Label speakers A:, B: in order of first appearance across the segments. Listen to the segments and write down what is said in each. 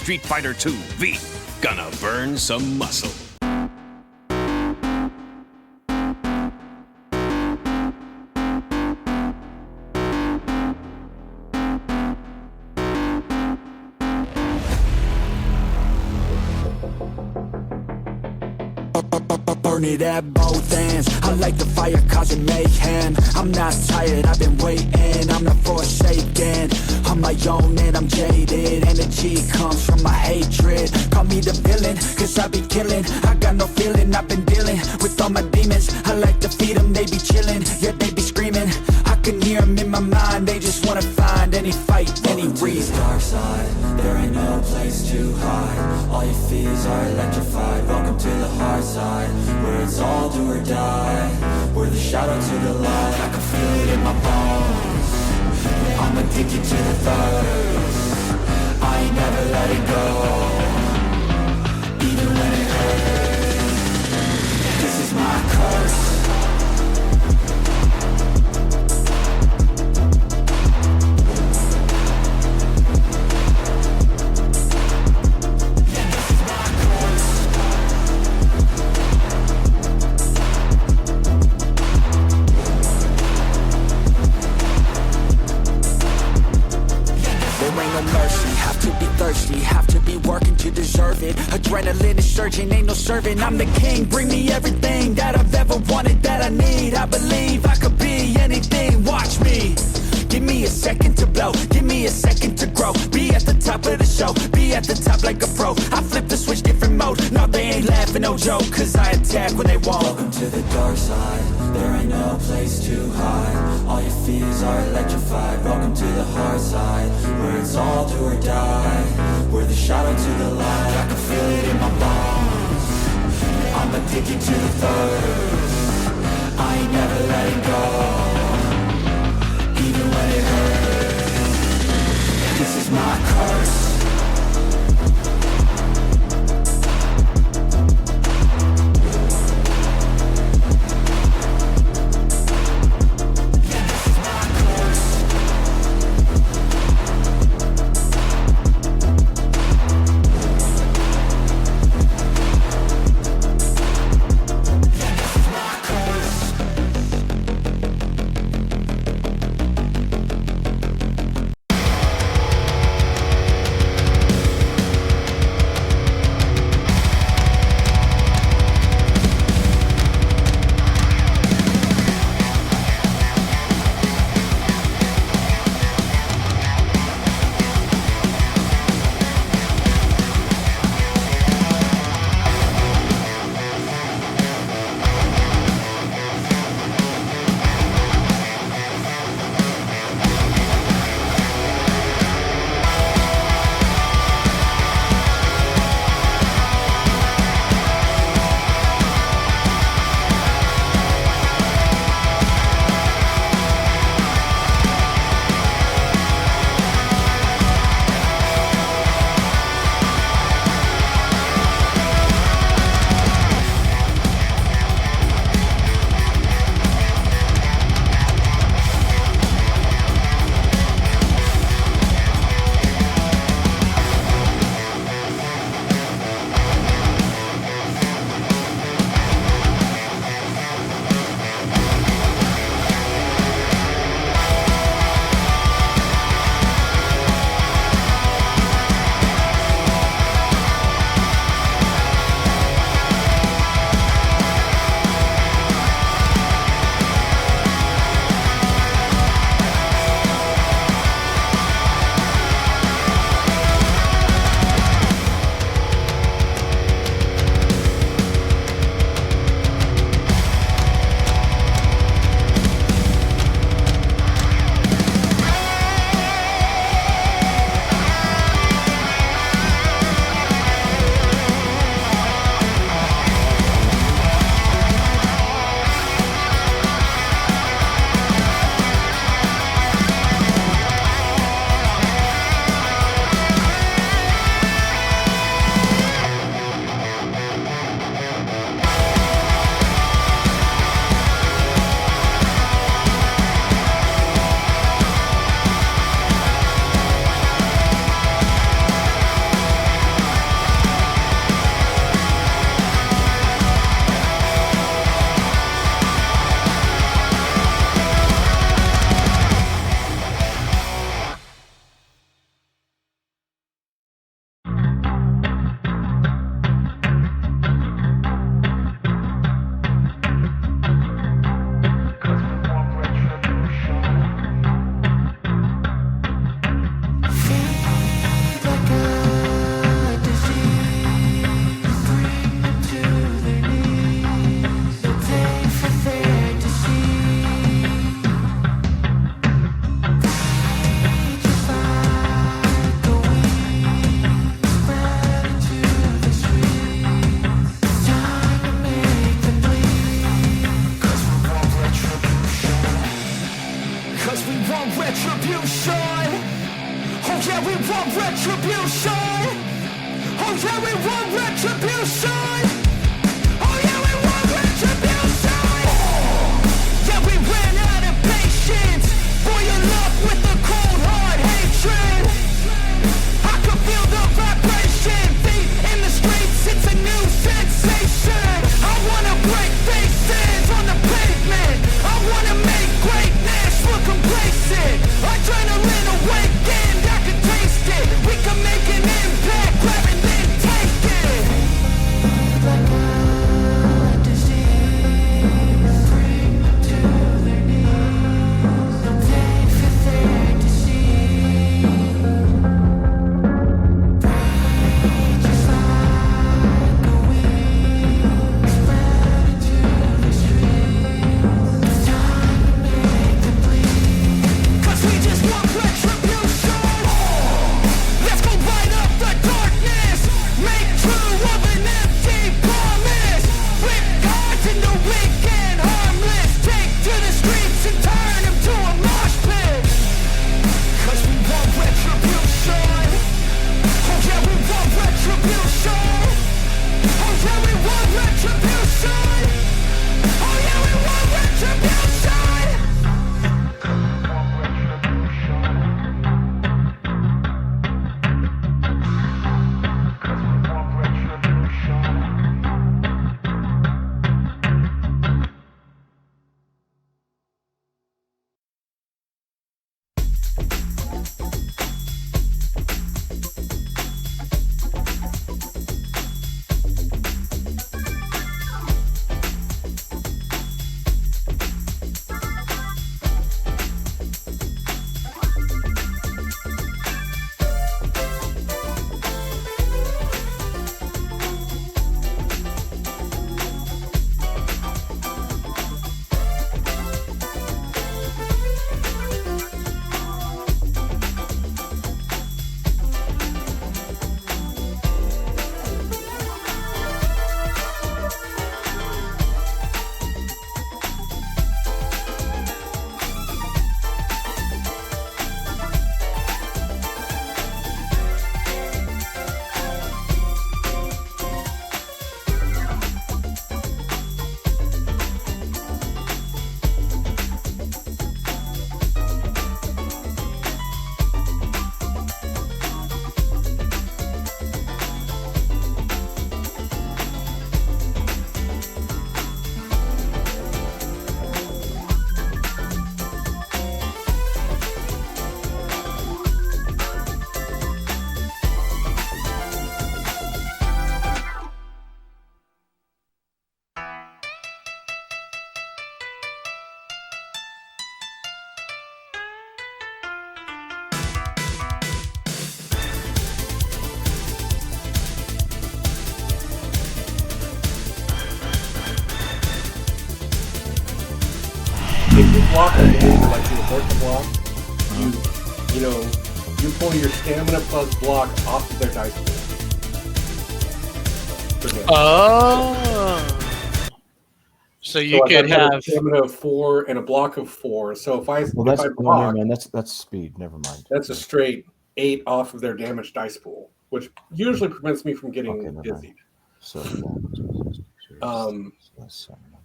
A: Street Fighter 2 V. Gonna burn some muscle.
B: Burn it at both ends. I like the fire causing mayhem. I'm not tired, I've been waiting. I'm not forsaken. I'm my own and I'm jaded. Energy comes from my hatred. Call me the villain, cause I be killing. I got no feeling, I've been dealing with all my demons. I like to feed them, they be chilling, yeah they be screaming. I can hear them in my mind, they just wanna find any fight, any reason.
C: Dark side, there ain't no place to hide. All your fears are electrified. Welcome to the hard side, where it's all do or die. We're the shadow to the light. I can feel it in my bones. I'm addicted to the thirst. I ain't never letting go, even when it hurts. This is my curse.
B: Have to be working to deserve it. Adrenaline is surging, ain't no serving. I'm the king, bring me everything that I've ever wanted, that I need. I believe I could be anything, watch me. Give me a second to blow, give me a second to grow. Be at the top of the show, be at the top like a pro. I flip the switch, different mode. No, they ain't laughing, no joke, cause I attack when they won't.
C: Welcome to the dark side, there ain't no place to hide. All your fears are electrified. Welcome to the hard side, where it's all do or die. We're the shadow to the light. I can feel it in my bones. I'm addicted to the thirst. I ain't never letting go, even when it hurts. This is my curse.
B: want retribution. Oh yeah, we want retribution. Oh yeah, we want retribution. Yeah, we ran out of patience for your love with the cold hard hatred. I can feel the vibration, feet in the streets, it's a new sensation. I wanna break faces on the pavement. I wanna make greatness look complacent. Adrenaline awakened, I can taste it. We can make an impact, grab and then take it. Like a disease, bring to their knees. They'll take for their disease. Just like a weed, spread into the streets. It's time to make them bleed. 'Cause we just want retribution. Let's go light up the darkness. Make true of an empty promise. Flip cards into weak and harmless. Take to the streets and turn them to a mosh pit. 'Cause we want retribution. Oh yeah, we want retribution. Oh yeah, we want retribution. Oh yeah, we want retribution.
D: If you block a game, like you abort the block, you pull your stamina plus block off of their dice pool. Forget it.
E: Oh. So you
D: like,
E: could
D: I've got a
E: have.
D: stamina of 4 and a block of 4. So if I block,
F: that's speed. Never mind.
D: that's a straight 8 off of their damage dice pool, which usually prevents me from getting
F: Okay, never
D: dizzied.
F: So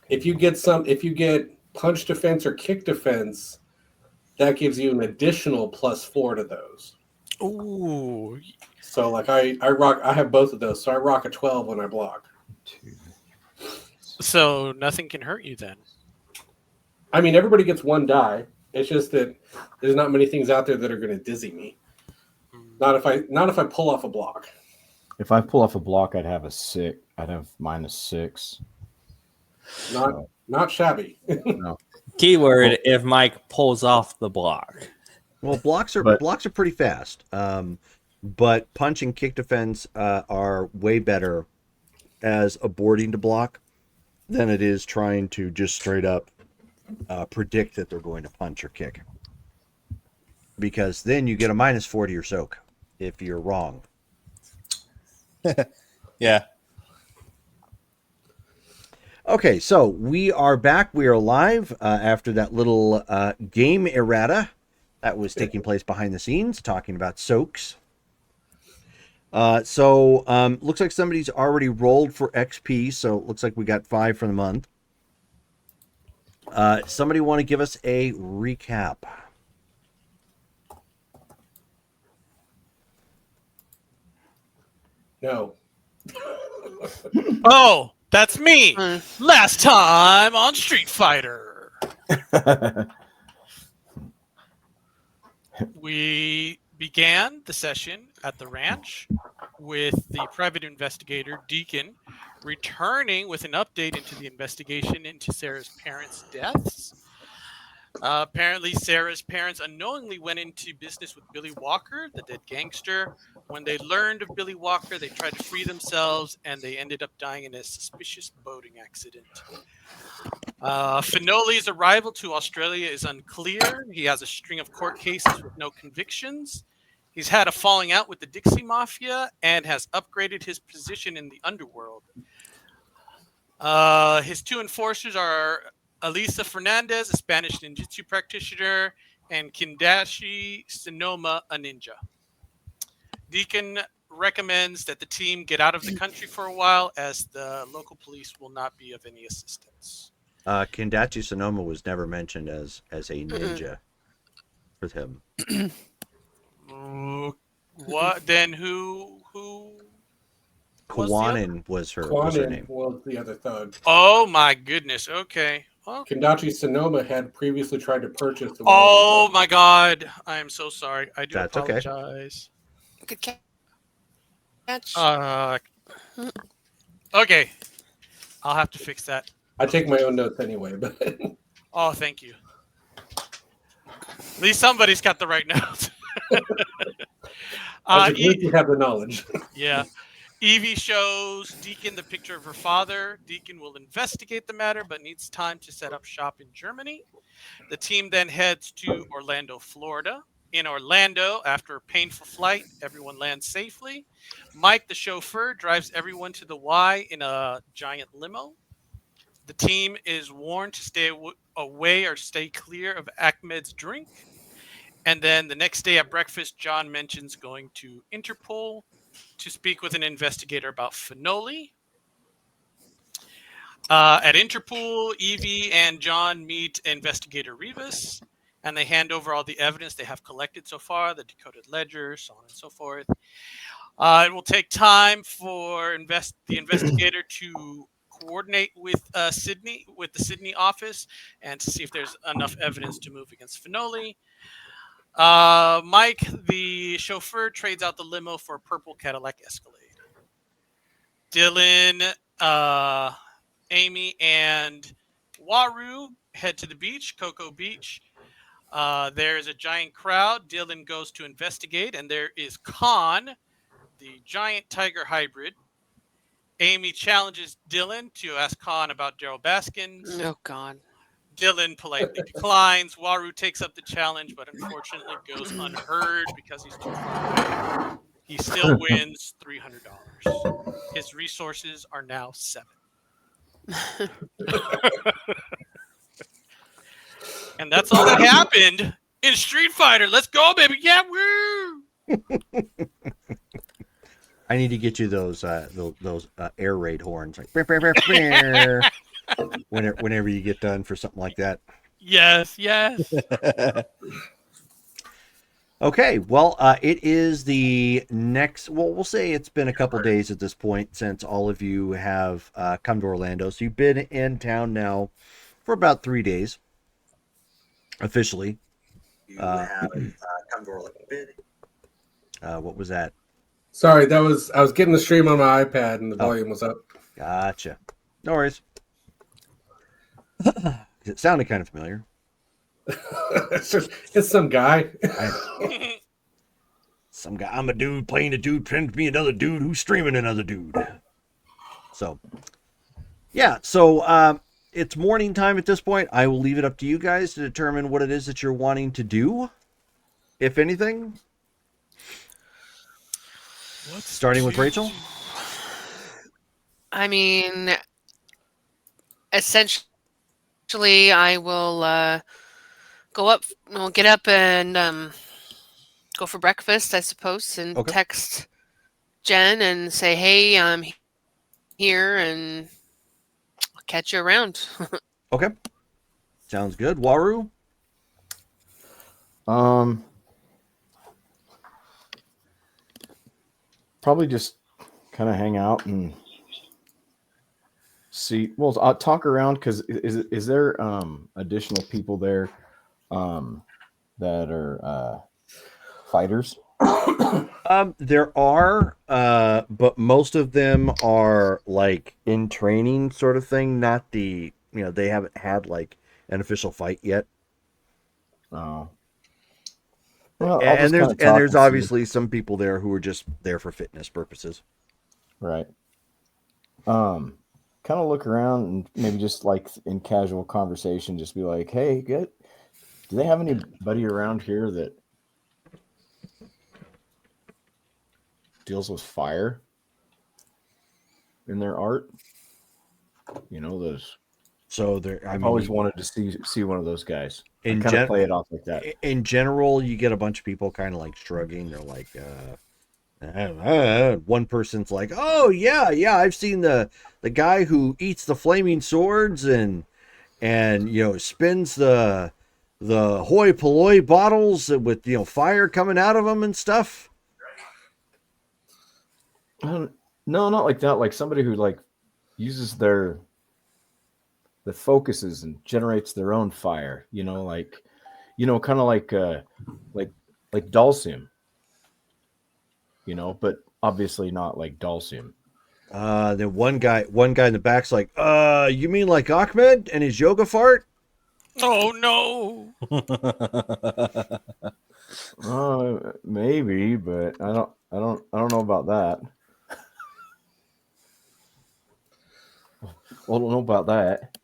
D: If you get punch defense or kick defense, that gives you an additional +4 to those.
E: Ooh.
D: So like I have both of those. So I rock a 12 when I block.
E: So nothing can hurt you then.
D: I mean, everybody gets 1 die. It's just that there's not many things out there that are going to dizzy me. Not if I pull off a block.
F: If I pull off a block, I'd have -6.
D: Not shabby.
F: No.
G: Keyword: if Mike pulls off the block.
H: Well, blocks are pretty fast, but punch and kick defense are way better as aborting to block than it is trying to just straight up predict that they're going to punch or kick. Because then you get a -4 to your soak if you're wrong.
G: Yeah.
H: Okay, so we are back. We are live after that little game errata that was taking place behind the scenes, talking about soaks Looks like somebody's already rolled for XP, so it looks like we got 5 for the month. Somebody want to give us a recap?
D: No.
E: Oh, that's me. Last time on Street Fighter. We began the session at the ranch with the private investigator, Deacon, returning with an update into the investigation into Sarah's parents' deaths. Apparently, Sarah's parents unknowingly went into business with Billy Walker, the dead gangster. When they learned of Billy Walker, they tried to free themselves, and they ended up dying in a suspicious boating accident. Finoli's arrival to Australia is unclear. He has a string of court cases with no convictions. He's had a falling out with the Dixie Mafia and has upgraded his position in the underworld. His 2 enforcers are Elisa Fernandez, a Spanish ninjutsu practitioner, and Kindashi Sonoma, a ninja. Deacon recommends that the team get out of the country for a while, as the local police will not be of any assistance.
H: Kindachi Sonoma was never mentioned as a ninja with him.
E: What then? Who?
H: Kawanin was her
D: Kwanin
H: name.
D: was the other thug.
E: Oh my goodness. Okay. Well,
D: Kendachi Sonoma had previously tried to purchase the.
E: oh my God! I am so sorry. I do
H: That's okay.
E: apologize.
I: Good catch.
E: Okay. I'll have to fix that.
D: I take my own notes anyway, but
E: Oh, thank you. At least somebody's got the right notes.
D: at least you have the knowledge.
E: Yeah. Evie shows Deacon the picture of her father. Deacon will investigate the matter, but needs time to set up shop in Germany. The team then heads to Orlando, Florida. In Orlando, after a painful flight, everyone lands safely. Mike, the chauffeur, drives everyone to the Y in a giant limo. The team is warned to stay away or stay clear of Ahmed's drink. And then the next day at breakfast, John mentions going to Interpol to speak with an investigator about Finoli. At Interpol, Evie and John meet investigator Rivas, and they hand over all the evidence they have collected so far, the decoded ledger, so on and so forth. It will take time for the investigator to coordinate with Sydney, with the Sydney office, and to see if there's enough evidence to move against Finoli. Mike, the chauffeur, trades out the limo for a purple Cadillac Escalade. Dylan, Amy, and Waru head to the beach, Cocoa Beach. There's a giant crowd. Dylan goes to investigate, and there is Khan, the giant tiger hybrid. Amy challenges Dylan to ask Khan about Daryl Baskins.
I: Oh, God.
E: Dylan politely declines. Waru takes up the challenge, but unfortunately goes unheard because he's too far away. He still wins $300. His resources are now 7. And that's all that happened in Street Fighter. Let's go, baby. Yeah, woo!
H: I need to get you those air raid horns, like brr, brr, brr, brr, whenever you get done for something like that.
E: Yes, yes.
H: Okay, well, it is the next. Well, we'll say it's been a couple days at this point since all of you have come to Orlando. So you've been in town now for about 3 days, officially. You have come to Orlando. What was that?
D: Sorry, I was getting the stream on my iPad and the volume was up.
H: Gotcha. No worries. It sounded kind of familiar.
D: It's some guy.
H: Some guy. I'm a dude playing a dude, pretending to be another dude who's streaming another dude. So, yeah. So, it's morning time at this point. I will leave it up to you guys to determine what it is that you're wanting to do, if anything. Starting with Rachel?
I: I mean, essentially, I will get up and go for breakfast, I suppose, and
H: Okay.
I: text Jen and say, "Hey, I'm here, and I'll catch you around."
H: Okay. Sounds good. Waru?
F: Probably just kind of hang out and see. Well, I'll talk around because is there additional people there that are fighters?
H: There are, but most of them are like in training sort of thing, not the, they haven't had like an official fight yet.
F: Oh. Well,
H: And there's obviously some people there who are just there for fitness purposes.
F: Right. Kind of look around and maybe just like in casual conversation, just be like, "Hey, good. Do they have anybody around here that deals with fire in their art? Those."
H: So
F: I've always wanted to see one of those guys.
H: In
F: kind of play it off like that.
H: In general, you get a bunch of people kind of like shrugging. They're like, one person's like, "Oh yeah, I've seen the guy who eats the flaming swords and spins the hoi polloi bottles with fire coming out of them and stuff."
F: No, not like that. Like somebody who like uses the focuses and generates their own fire. Kind of like Dulcium. But obviously not like Dulcium.
H: Then one guy in the back's like, "You mean like Ahmed and his yoga fart?"
E: Oh no!
F: Maybe, but I don't know about that. Well, I don't know about that.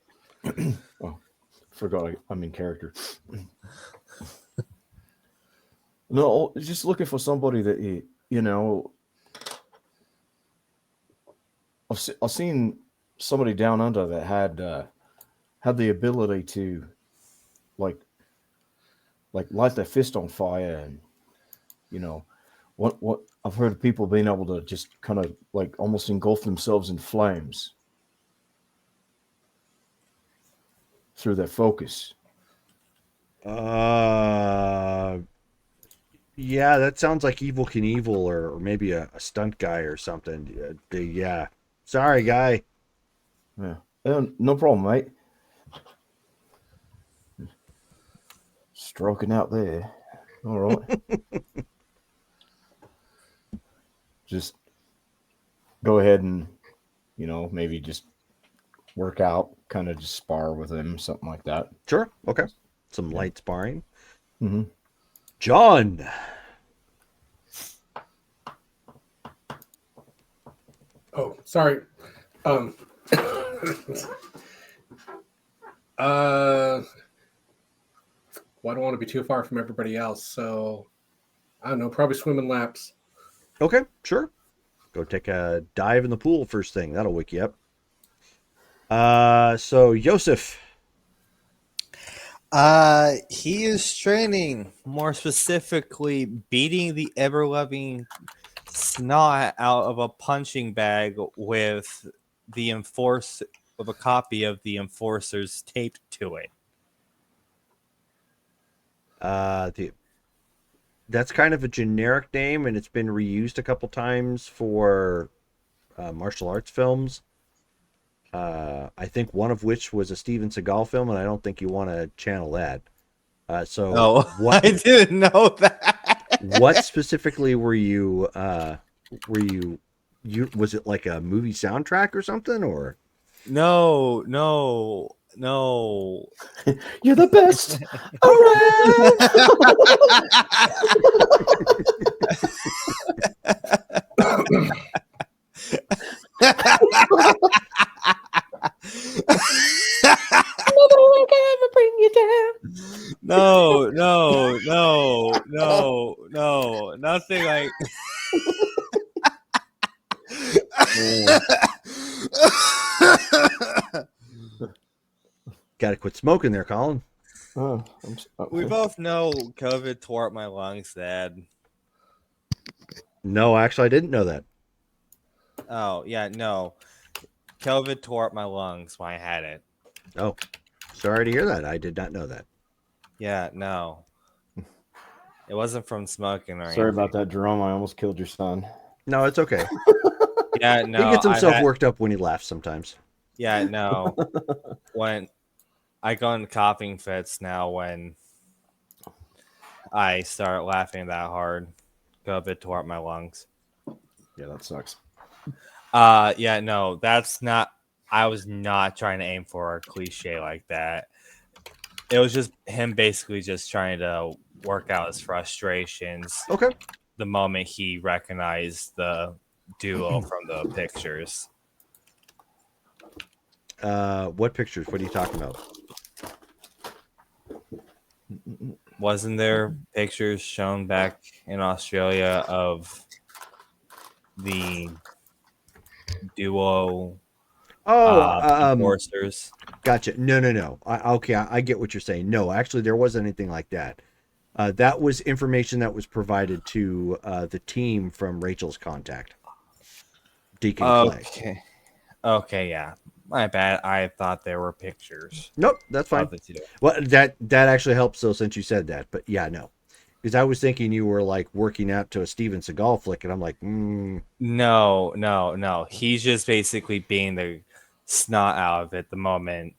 F: Oh, forgot I'm in character. No, just looking for somebody that I've seen somebody down under that had the ability to like light their fist on fire, and what I've heard of people being able to just kind of like almost engulf themselves in flames through their focus.
H: Yeah, that sounds like Evel Knievel or maybe a stunt guy or something. Yeah. Sorry, guy.
F: Yeah. No problem, mate. Stroking out there. All right. Just go ahead and, maybe just work out, kind of just spar with him, something like that.
H: Sure. Okay. Some light sparring.
F: Mm-hmm.
H: John.
D: Oh, sorry. Well, I don't want to be too far from everybody else, so I don't know, probably swimming laps.
H: Okay, sure. Go take a dive in the pool first thing. That'll wake you up. So Yosef.
G: He is training, more specifically beating the ever-loving snot out of a punching bag with a copy of the Enforcers taped to it.
H: That's kind of a generic name, and it's been reused a couple times for martial arts films. I think one of which was a Steven Seagal film, and I don't think you want to channel that. What,
G: I didn't know that.
H: What specifically were you? Was it like a movie soundtrack or something, or?
G: No.
F: You're the best
G: Nobody can ever bring you down. No, nothing like.
H: Got to quit smoking there, Colin.
G: We both know COVID tore up my lungs, Dad.
H: No, actually, I didn't know that.
G: Oh, yeah, no. COVID tore up my lungs when I had it.
H: Oh, sorry to hear that. I did not know that.
G: Yeah, no. It wasn't from smoking or
F: Sorry
G: anything.
F: about that, Jerome. I almost killed your son.
H: No, it's okay.
G: Yeah, no.
H: He gets himself worked up when he laughs sometimes.
G: Yeah, no. When I go in coughing fits now when I start laughing that hard. COVID tore up my lungs.
F: Yeah, that sucks.
G: Yeah, no, that's not. I was not trying to aim for a cliche like that. It was just him basically just trying to work out his frustrations.
H: Okay.
G: The moment he recognized the duo from the pictures.
H: What pictures? What are you talking about?
G: Wasn't there pictures shown back in Australia of the duo enforcers?
H: Gotcha. No. I get what you're saying. No, actually, there wasn't anything like that. That was information that was provided to the team from Rachel's contact, Deacon Clay.
G: Okay, yeah. My bad. I thought there were pictures.
H: Nope, that's fine. Well, that actually helps though, since you said that. But yeah, no, because I was thinking you were like working out to a Steven Seagal flick, and I'm like,
G: No. He's just basically being the snot out of it the moment.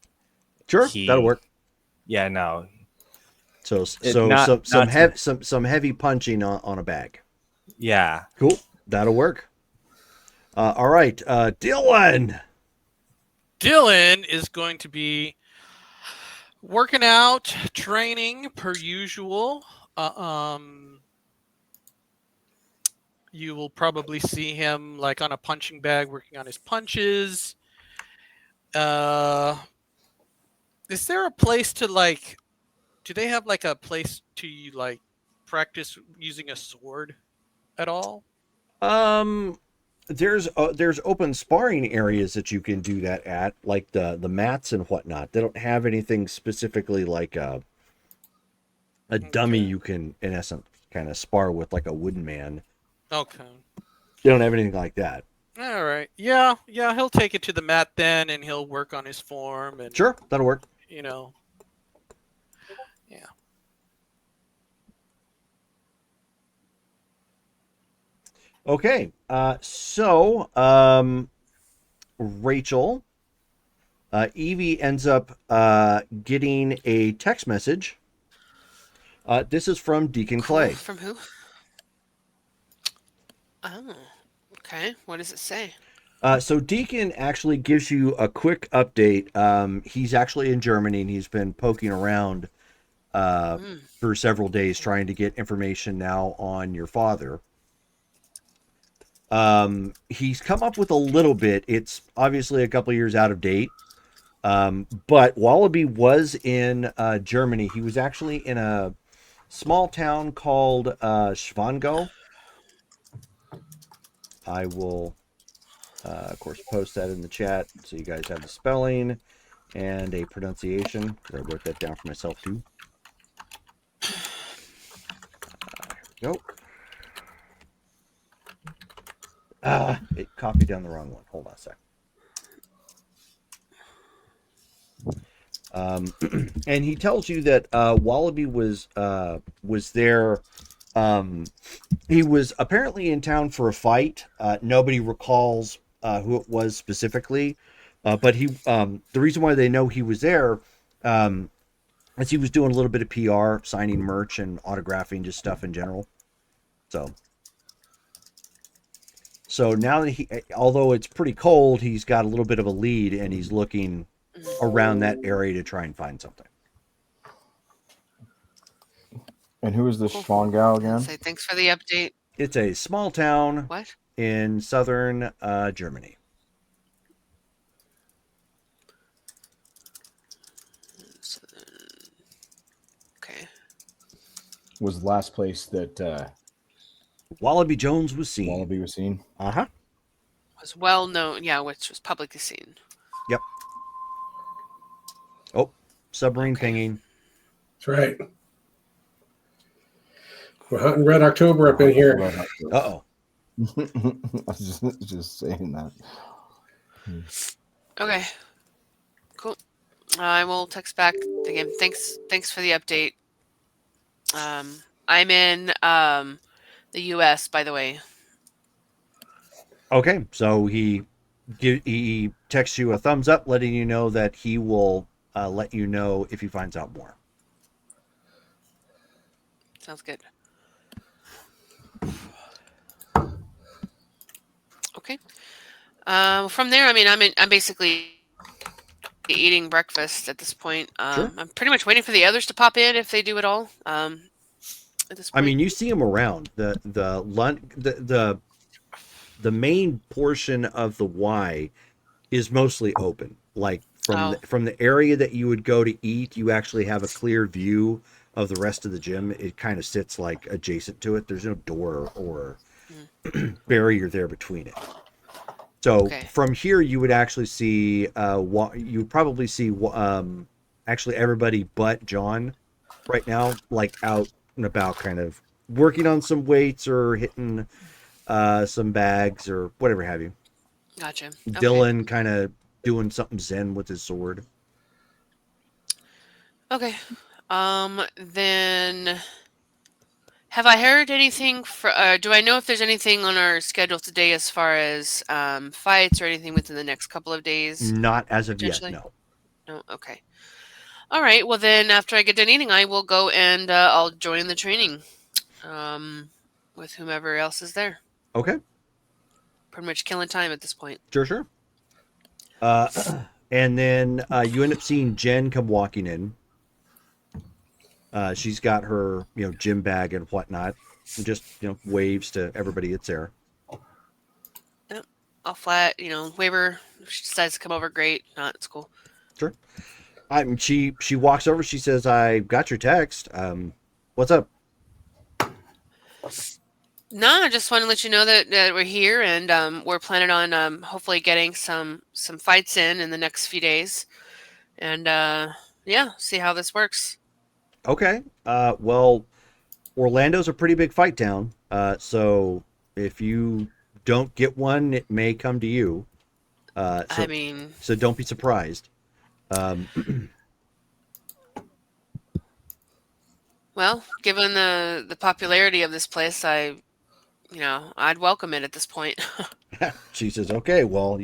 H: Sure, that'll work.
G: Yeah, no.
H: So
G: not
H: some heavy punching on a bag.
G: Yeah.
H: Cool. That'll work. All right, Dylan.
E: Dylan is going to be working out, training per usual. You will probably see him like on a punching bag working on his punches. Is there a place to like, do they have like a place to like practice using a sword at all?
H: There's open sparring areas that you can do that at, like the mats and whatnot. They don't have anything specifically like a dummy you can, in essence, kind of spar with, like a wooden man.
E: Okay.
H: They don't have anything like that.
E: All right. Yeah. He'll take it to the mat then, and he'll work on his form. And
H: sure, that'll work.
E: You know. Yeah.
H: Okay. So Rachel, Evie ends up getting a text message. This is from Deacon Clay.
I: From who? Oh, okay. What does it say?
H: So Deacon actually gives you a quick update. He's actually in Germany, and he's been poking around for several days trying to get information now on your father. He's come up with a little bit. It's obviously a couple years out of date. But Wallaby was in Germany. He was actually in a small town called Schwangau. I will, of course, post that in the chat so you guys have the spelling and a pronunciation. I wrote that down for myself too. Here we go. It copied down the wrong one. Hold on a sec. And he tells you that Wallaby was there. He was apparently in town for a fight. Nobody recalls who it was specifically, but he. The reason why they know he was there, is he was doing a little bit of PR, signing merch and autographing, just stuff in general. So now that although it's pretty cold, he's got a little bit of a lead, and he's looking around that area to try and find something.
F: And who is this Schwangau again?
I: Say thanks for the update.
H: It's a small town in southern Germany.
I: Okay.
F: Was the last place that
H: Wallaby Jones was seen.
F: Wallaby was seen.
H: Uh-huh.
I: Was well known, yeah, which was publicly seen.
H: Yep. Oh, submarine pinging.
D: That's right. We're hunting Red October up in here.
H: Uh-oh.
F: I was just saying that.
I: Okay. Cool. I will text back again. Thanks for the update. I'm in the U.S. by the way.
H: Okay, so he texts you a thumbs up, letting you know that he will let you know if he finds out more.
I: Sounds good. Okay. From there, I mean, I'm basically eating breakfast at this point.
H: Sure.
I: I'm pretty much waiting for the others to pop in if they do at all. At this point.
H: I mean, you see him around the main portion of the Y is mostly open. Like from the area that you would go to eat, you actually have a clear view of the rest of the gym. It kind of sits like adjacent to it. There's no door or barrier there between it. So from here, you would actually see you would probably see actually everybody but John right now, like out and about, kind of working on some weights or hitting some bags or whatever have you.
I: Gotcha.
H: Dylan kind of doing something zen with his sword.
I: Okay. Then have I heard anything do I know if there's anything on our schedule today as far as fights or anything within the next couple of days?
H: Not as of yet, no.
I: No, okay. All right. Well, then after I get done eating, I will go and I'll join the training with whomever else is there.
H: Okay.
I: Pretty much killing time at this point.
H: Sure. And then you end up seeing Jen come walking in. She's got her, gym bag and whatnot, and just, waves to everybody that's there.
I: Yep. I'll flat, wave her. If she decides to come over, great. Not, it's cool.
H: Sure. She walks over. She says, "I got your text. What's up?"
I: No, I just want to let you know that we're here and we're planning on hopefully getting some fights in the next few days, and see how this works.
H: Okay. Well, Orlando's a pretty big fight town. So if you don't get one, it may come to you. So don't be surprised.
I: Well, given the popularity of this place, I'd welcome it at this point.
H: She says, "Okay, well,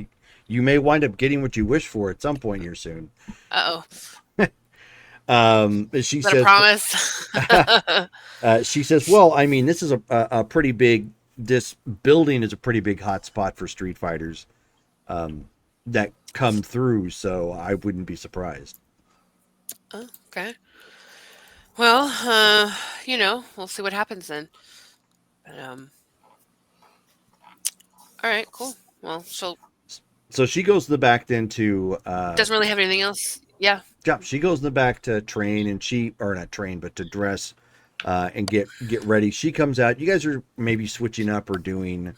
H: you may wind up getting what you wish for at some point here soon."
I: Uh-oh.
H: She
I: Is that
H: says,
I: a promise?
H: she says, "Well, I mean, this is a pretty big. This building is a pretty big hot spot for street fighters that come through. So I wouldn't be surprised."
I: Oh, okay. Well, we'll see what happens then. But, all right, cool. Well, so
H: she goes to the back then to
I: doesn't really have anything else. Yeah.
H: Yeah, she goes in the back to train, and to dress and get ready. She comes out. You guys are maybe switching up or doing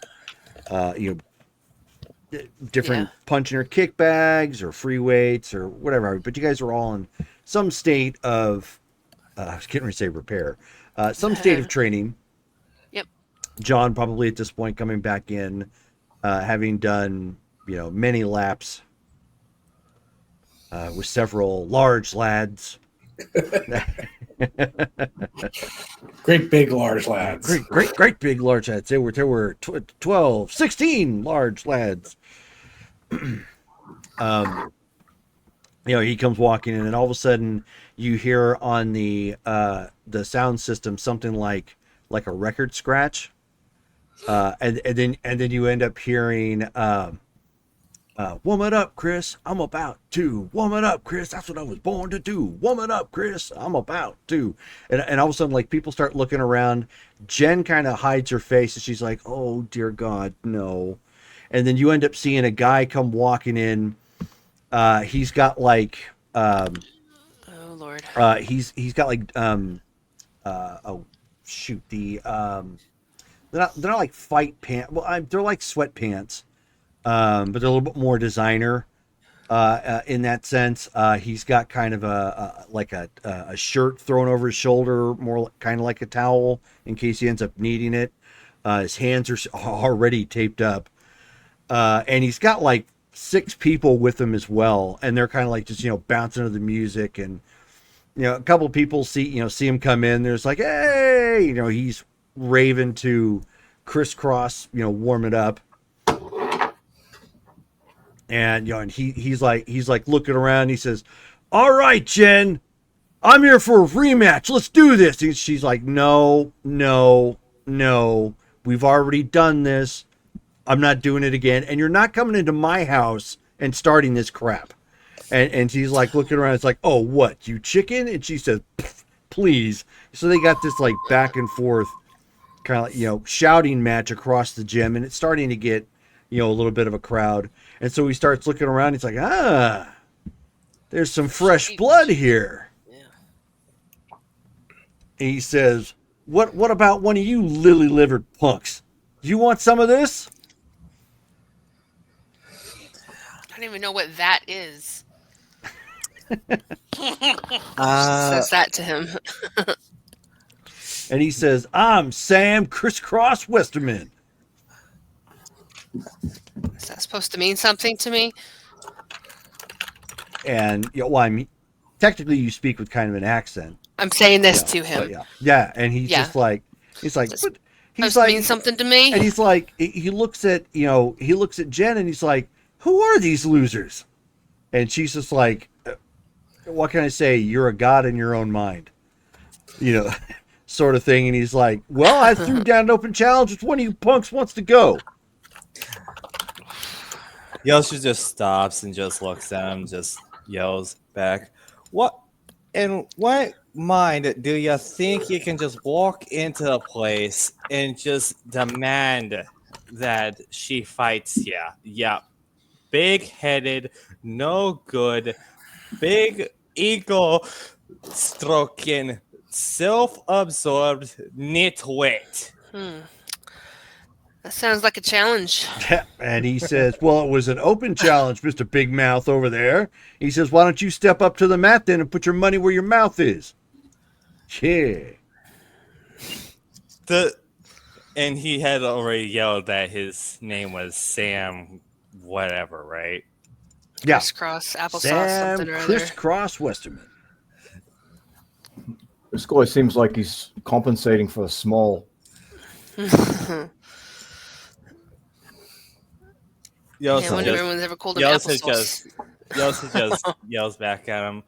H: different punching or kick bags or free weights or whatever. But you guys are all in some state of I was getting ready to say repair, some state of training.
I: Yep.
H: John probably at this point coming back in, having done many laps with several large lads.
D: Great big large lads.
H: Great big large lads. There were 12, 16 large lads. He comes walking in, and all of a sudden you hear on the sound system something like a record scratch, and then you end up hearing "Warm it up, Chris. I'm about to warm it up, Chris. That's what I was born to do. Warm it up, Chris. I'm about to." And all of a sudden, like, people start looking around. Jen kind of hides her face, and she's like, "Oh dear God, no!" And then you end up seeing a guy come walking in. He's got like,
I: oh Lord.
H: He's got like, they're not like fight pants. Well, they're like sweatpants. But they're a little bit more designer in that sense. He's got kind of a shirt thrown over his shoulder, more kind of like a towel in case he ends up needing it. His hands are already taped up. And he's got like 6 people with him as well. And they're kind of like just, bouncing to the music. And, a couple of people see him come in. There's like, hey, he's raving to Crisscross, warm it up. And, and he's like looking around. And he says, all right, Jen, I'm here for a rematch. Let's do this. And she's like, no. We've already done this. I'm not doing it again. And you're not coming into my house and starting this crap. And she's like looking around. It's like, oh, what? You chicken? And she says, please. So they got this like back and forth kind of, shouting match across the gym. And it's starting to get, a little bit of a crowd. And so he starts looking around. He's like, there's some fresh blood here.
I: Yeah.
H: And he says, what about one of you lily-livered punks? Do you want some of this?
I: I don't even know what that is. Says that to him.
H: And he says, I'm Sam Crisscross Westerman.
I: Is that supposed to mean something to me?
H: And, technically you speak with kind of an accent.
I: I'm saying this to him.
H: Yeah. And he's just like,
I: Does
H: he's
I: it
H: like,
I: mean something to me?
H: and he's like, he looks at Jen and he's like, who are these losers? And she's just like, what can I say? You're a god in your own mind, sort of thing. And he's like, well, I threw down an open challenge. Which one of you punks wants to go?
G: Yoshi just stops and just looks at him, just yells back, what? In what mind do you think you can just walk into a place and just demand that she fights you? Yeah. Big-headed, no good, big ego stroking, self-absorbed nitwit.
I: That sounds like a challenge.
H: And he says, well, it was an open challenge, Mr. Big Mouth over there. He says, why don't you step up to the mat then and put your money where your mouth is? Yeah.
G: And he had already yelled that his name was Sam whatever, right?
H: Yeah.
I: Crisscross, applesauce,
H: Sam
I: something or other.
H: Crisscross Westerman.
F: This guy seems like he's compensating for the small.
I: I wonder if everyone's ever called him applesauce.
G: Yossi just yells back at him.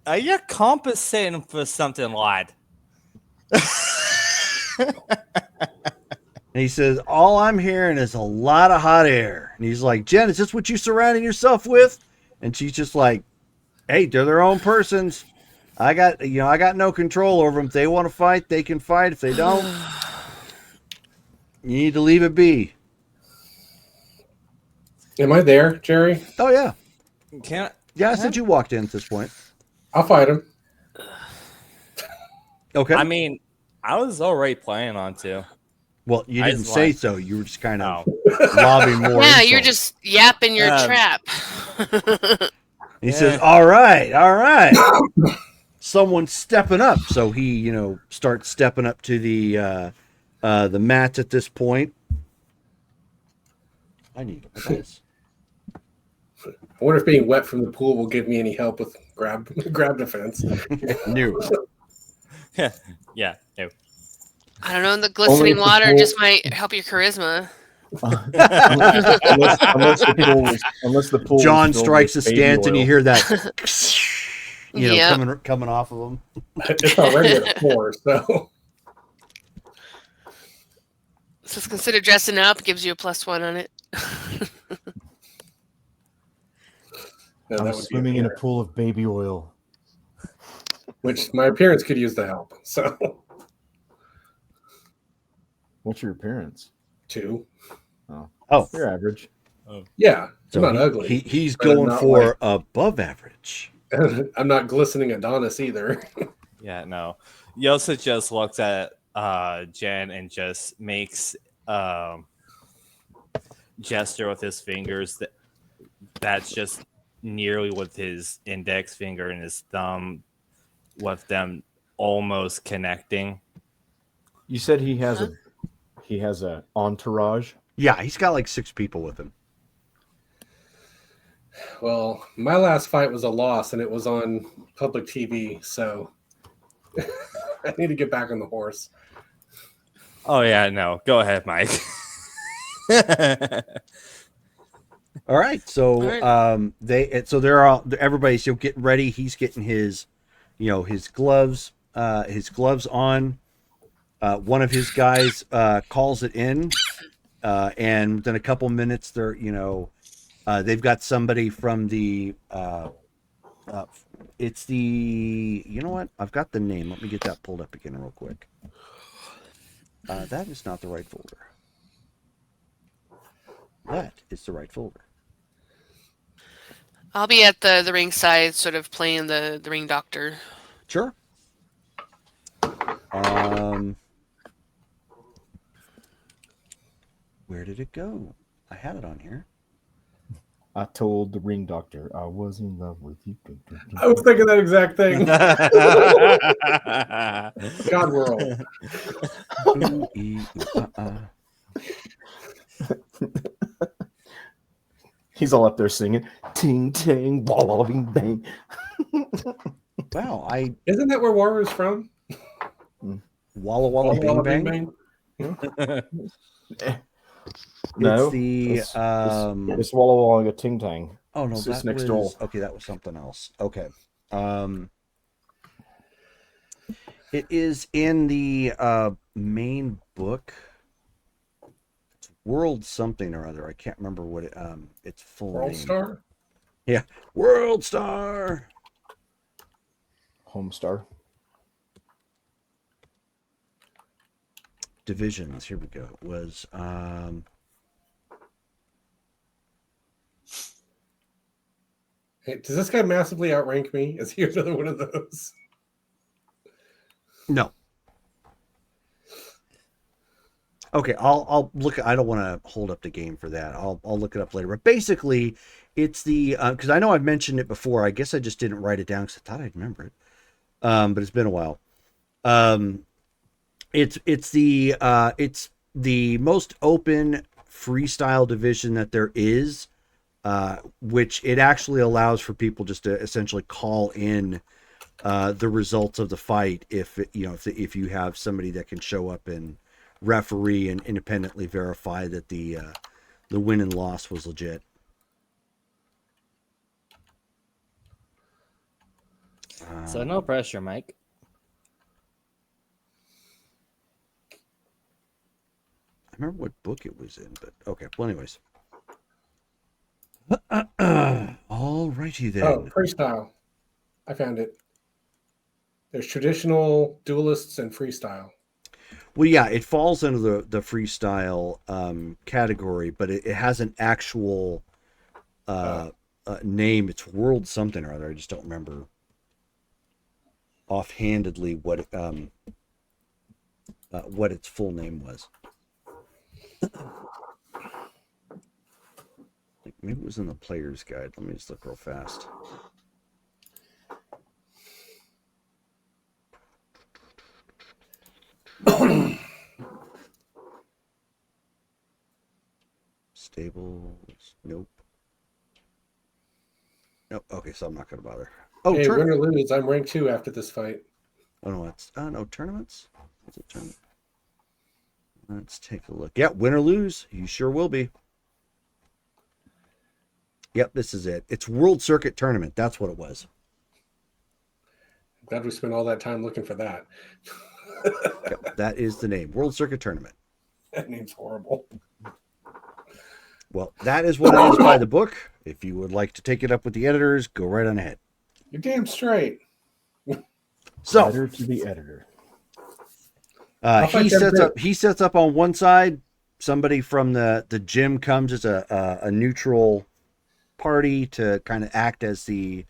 G: Are you compensating for something, lad?
H: And he says, all I'm hearing is a lot of hot air. And he's like, Jen, is this what you surrounding yourself with? And she's just like, hey, they're their own persons. I got no control over them. If they want to fight, they can fight. If they don't, you need to leave it be.
D: Am I there, Jerry?
H: Oh, yeah.
G: I
H: Since you walked in at this point.
D: I'll fight him.
H: Okay.
G: I mean, I was already planning on to.
H: Well, you
G: I
H: didn't
G: just
H: say
G: like-
H: so. You were just kind of lobbing more.
I: Yeah, you're
H: insults.
I: just yapping your trap.
H: He says, all right. Someone's stepping up. So he, starts stepping up to the mats at this point. I need this.
D: I wonder if being wet from the pool will give me any help with grab defense.
H: New.
G: Yeah, no.
I: I don't know. The glistening water just might help your charisma.
F: unless the pool.
H: John
F: is filled
H: strikes a
F: with baby
H: stance and you
F: oil.
H: hear that,
I: Yep.
H: coming off of him.
D: It's already at 4, so.
I: So it's considered dressing up. Gives you a +1 on it.
D: Yeah,
F: I'm
D: that would be
F: swimming in a pool of baby oil.
D: which my appearance could use the help. So
F: What's your appearance?
D: 2.
H: Oh,
F: You're average.
D: Yeah,
H: so
D: I'm not ugly.
H: He's
D: but I'm
H: going
D: not
H: for above average.
D: I'm not glistening Adonis either.
G: Yeah, no. Yosa just looks at Jen and just makes gesture with his fingers that's just nearly with his index finger and his thumb, with them almost connecting.
F: You said he has he has a entourage.
H: Yeah, he's got like 6 people with him.
D: Well, my last fight was a loss, and it was on public TV, so I need to get back on the horse.
G: Oh yeah, no. Go ahead, Mike.
H: All right, so they're all everybody's getting ready. He's getting his, his gloves on. One of his guys calls it in, and within a couple minutes, they've got somebody from the. It's the. You know what? I've got the name. Let me get that pulled up again real quick. That is not the right folder. That is the right folder.
I: I'll be at the ringside, sort of playing the ring doctor.
H: Sure. Where did it go? I had it on here.
F: I told the ring doctor I was in love with you.
D: I was thinking that exact thing. God world.
F: He's all up there singing ting ting walla bing bang.
H: Wow,
D: Isn't that where War is from?
H: Walla Walla Bing Bang.
F: No,
H: It's the
F: it's Walla Walla Ting Tang.
H: Oh no,
F: It's
H: that
F: next
H: was
F: door.
H: okay. That was something else. Okay, it is in the main book. It's World something or other. I can't remember what its full
D: World
H: name.
D: Star?
H: Yeah, World Star.
F: Homestar.
H: Divisions. Here we go. It was
D: Hey, does this guy massively outrank me? Is he another one of those?
H: no. Okay, I'll look. I don't want to hold up the game for that. I'll look it up later. But basically, it's the because I know I've mentioned it before. I guess I just didn't write it down because I thought I'd remember it. But it's been a while. It's the most open freestyle division that there is, which it actually allows for people just to essentially call in the results of the fight if you have somebody that can show up and referee and independently verify that the win and loss was legit.
J: So no pressure, Mike.
H: I remember what book it was in, but okay. Well, anyways. All righty then.
D: Oh, freestyle. I found it. There's traditional, duelists, and freestyle.
H: Well, yeah, it falls under the freestyle category, but it has an actual name. It's World something or other. I just don't remember offhandedly what its full name was. Maybe it was in the player's guide. Let me just look real fast. Stables. Nope. Nope. Okay, so I'm not going to bother. Oh,
D: hey, win or lose, I'm ranked 2 after this fight.
H: Oh, no, it's no tournaments. Is it tournament? Let's take a look. Yeah, win or lose, you sure will be. Yep, this is it. It's World Circuit Tournament. That's what it was.
D: Glad we spent all that time looking for that.
H: Yep, that is the name. World Circuit Tournament.
D: That name's horrible.
H: Well, that is what it is by the book. If you would like to take it up with the editors, go right on ahead.
D: You're damn straight.
H: So,
F: Letter to the editor.
H: He sets up on one side. Somebody from the gym comes as a neutral party to kind of act as the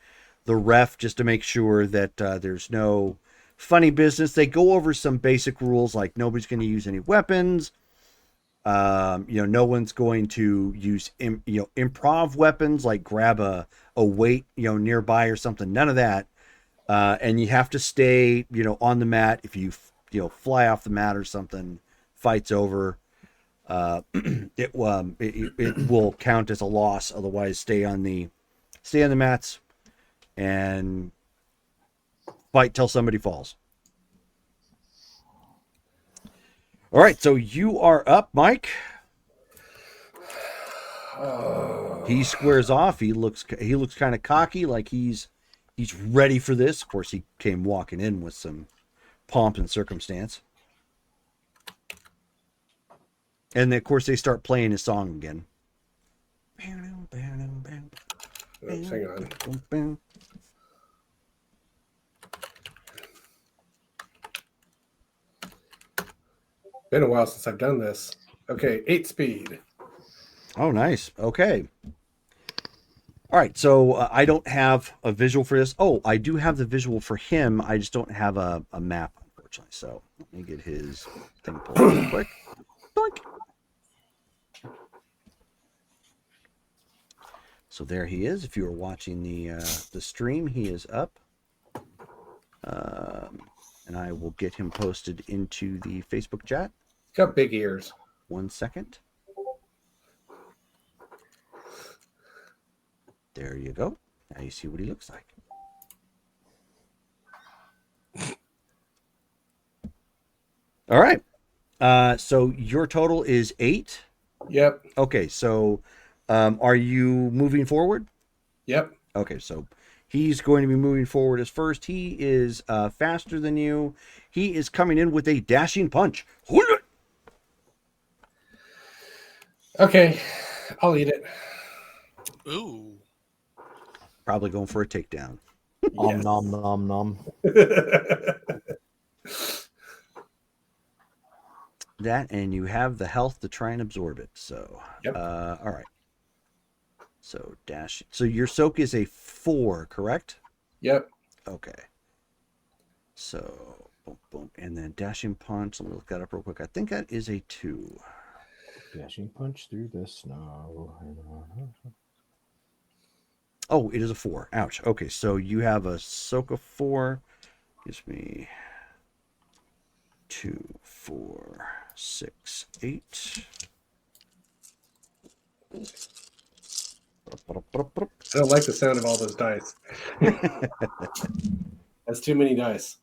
H: ref, just to make sure that there's no funny business. They go over some basic rules, like nobody's going to use any weapons. No one's going to use improv weapons, like grab a weight nearby or something. None of that. And you have to stay on the mat. If you fly off the mat or something, fight's over. it will count as a loss. Otherwise, stay on the mats and fight till somebody falls. All right, so you are up, Mike. He squares off. He looks kind of cocky, like he's ready for this. Of course, he came walking in with some pomp and circumstance. And then, of course, they start playing his song again.
D: Oops, hang on. Been a while since I've done this. Okay, 8 speed.
H: Oh, nice. Okay. All right, so I don't have a visual for this. Oh, I do have the visual for him. I just don't have a map, unfortunately. So let me get his thing pulled up real quick. Doink. So there he is. If you are watching the stream, he is up. And I will get him posted into the Facebook chat.
D: He's got big ears.
H: 1 second. There you go. Now you see what he looks like. All right. So your total is 8.
D: Yep.
H: Okay. So, are you moving forward?
D: Yep.
H: Okay. So he's going to be moving forward as first. He is faster than you. He is coming in with a dashing punch.
D: Okay. I'll eat it.
E: Ooh.
H: Probably going for a takedown.
F: Om nom nom nom.
H: That, and you have the health to try and absorb it. So,
D: Yep.
H: All right. So dash. So your soak is a 4, correct?
D: Yep.
H: Okay. So boom, boom, and then dashing punch. Let me look that up real quick. I think that is a 2.
F: Dashing punch through the snow.
H: Oh, it is a 4. Ouch. Okay, so you have a soak of 4. Gives me 2, 4, 6, 8.
D: I don't like the sound of all those dice. That's too many dice.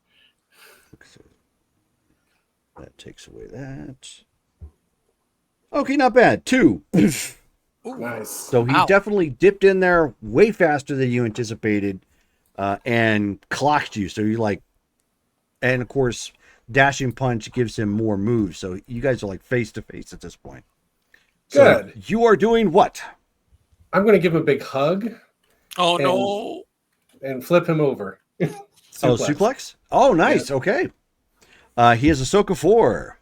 H: That takes away that. Okay, not bad. 2.
D: Nice.
H: So he definitely dipped in there way faster than you anticipated, and clocked you. So you're like, and of course, dashing punch gives him more moves. So you guys are like face to face at this point. So
D: Good.
H: you are doing what?
D: I'm going to give him a big hug.
E: Oh,
D: and,
E: no.
D: And flip him over.
H: Oh, suplex? Oh, nice. Yeah. Okay. He has a soak of 4.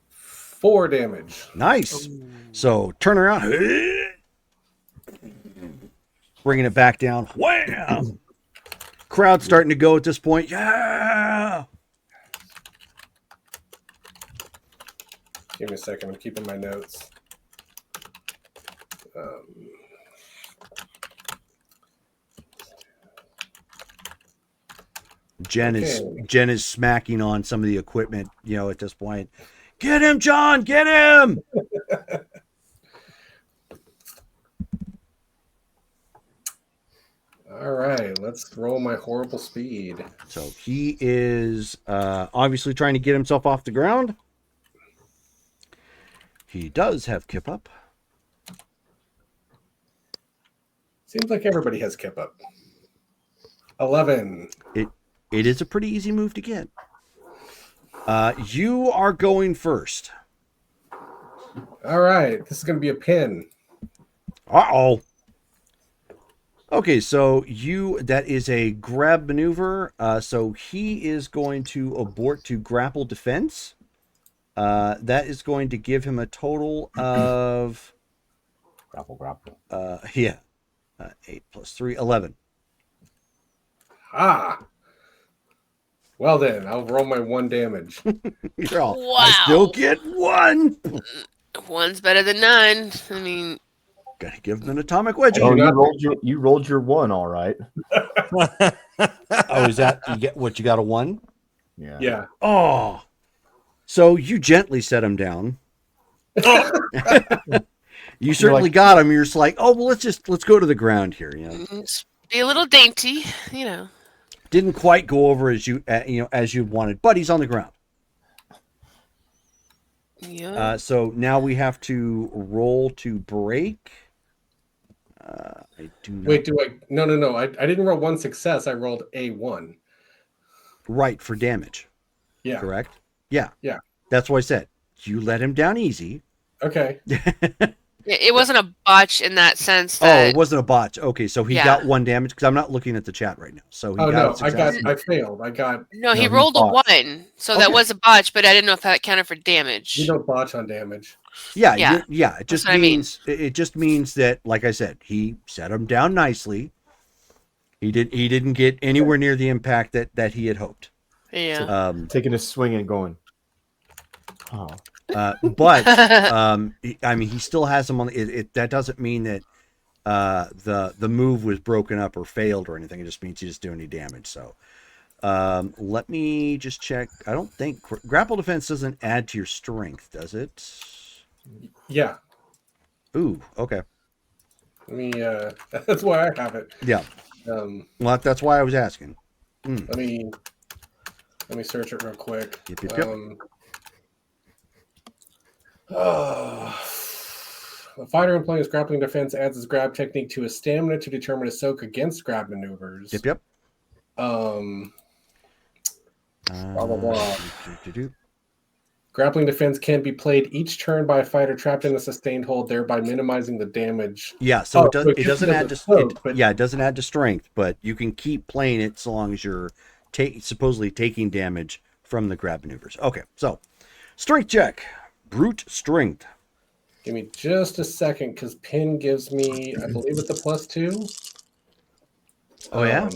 D: Four damage.
H: Nice. So turn around. Bringing it back down. Wham! Crowd starting to go at this point. Yeah!
D: Give me a second. I'm keeping my notes.
H: Jen is smacking on some of the equipment, at this point. Get him, John! Get him!
D: All right, let's roll my horrible speed.
H: So he is obviously trying to get himself off the ground. He does have kip up.
D: Seems like everybody has kip up. 11.
H: It is a pretty easy move to get. You are going first.
D: All right, this is going to be a pin.
H: Uh-oh. Okay, so that is a grab maneuver. So he is going to abort to grapple defense. That is going to give him a total of
F: grapple.
H: 8 plus 3, 11.
D: Well then, I'll roll my 1 damage.
H: You're all,
I: Wow.
H: I still get 1.
I: 1's better than 9. I mean,
H: gotta give him an atomic wedgie.
F: Oh, you rolled your 1, all right.
H: Oh, is that you got a 1?
F: Yeah.
D: Yeah.
H: Oh, so you gently set him down. You certainly got him. You're just like, oh well, let's go to the ground here. You know,
I: Just be a little dainty, you know.
H: didn't quite go over as you as you wanted, but he's on the ground.
I: Yeah.
H: So now we have to roll to break. I do not...
D: Wait, do I? No. I didn't roll one success. I rolled a 1.
H: Right, for damage.
D: Yeah.
H: Correct? Yeah.
D: Yeah.
H: That's why I said you let him down easy.
D: Okay.
I: It wasn't a botch in that sense.
H: Oh,
I: That,
H: it wasn't a botch. Okay, so he
I: Yeah.
H: got 1 damage because I'm not looking at the chat right now. So he
D: Oh
H: got
D: no,
H: a success.
D: I failed. I got.
I: no, he
F: he
I: rolled a
F: botched.
I: 1, so that
D: Okay.
I: was a botch. But I didn't know if that counted for damage.
D: You don't botch on damage.
H: Yeah,
I: Yeah.
H: yeah. It just
I: what I mean.
H: means it just means that, like I said, he set him down nicely. He didn't get anywhere near the impact that he had hoped.
I: Yeah.
F: Taking a swing and going. Oh.
H: But I mean, he still has him on. That doesn't mean that the move was broken up or failed or anything. It just means he didn't do any damage. So let me just check. I don't think grapple defense doesn't add to your strength, does it?
D: Yeah.
H: Ooh, okay.
D: Let me. That's why I have it.
H: Yeah. Well, that's why I was asking.
D: Let me search it real quick.
H: Yep.
D: A fighter employing his grappling defense adds his grab technique to his stamina to determine his soak against grab maneuvers.
H: Yep.
D: Blah, blah, blah. Grappling defense can be played each turn by a fighter trapped in a sustained hold, thereby minimizing the damage.
H: Yeah, so
D: Oh,
H: it doesn't add to
D: soak, but
H: it doesn't add to strength, but you can keep playing it so long as you're supposedly taking damage from the grab maneuvers. Okay, so strength check, brute strength.
D: give me just a second because Pin gives me, I believe it's a +2.
H: Oh yeah.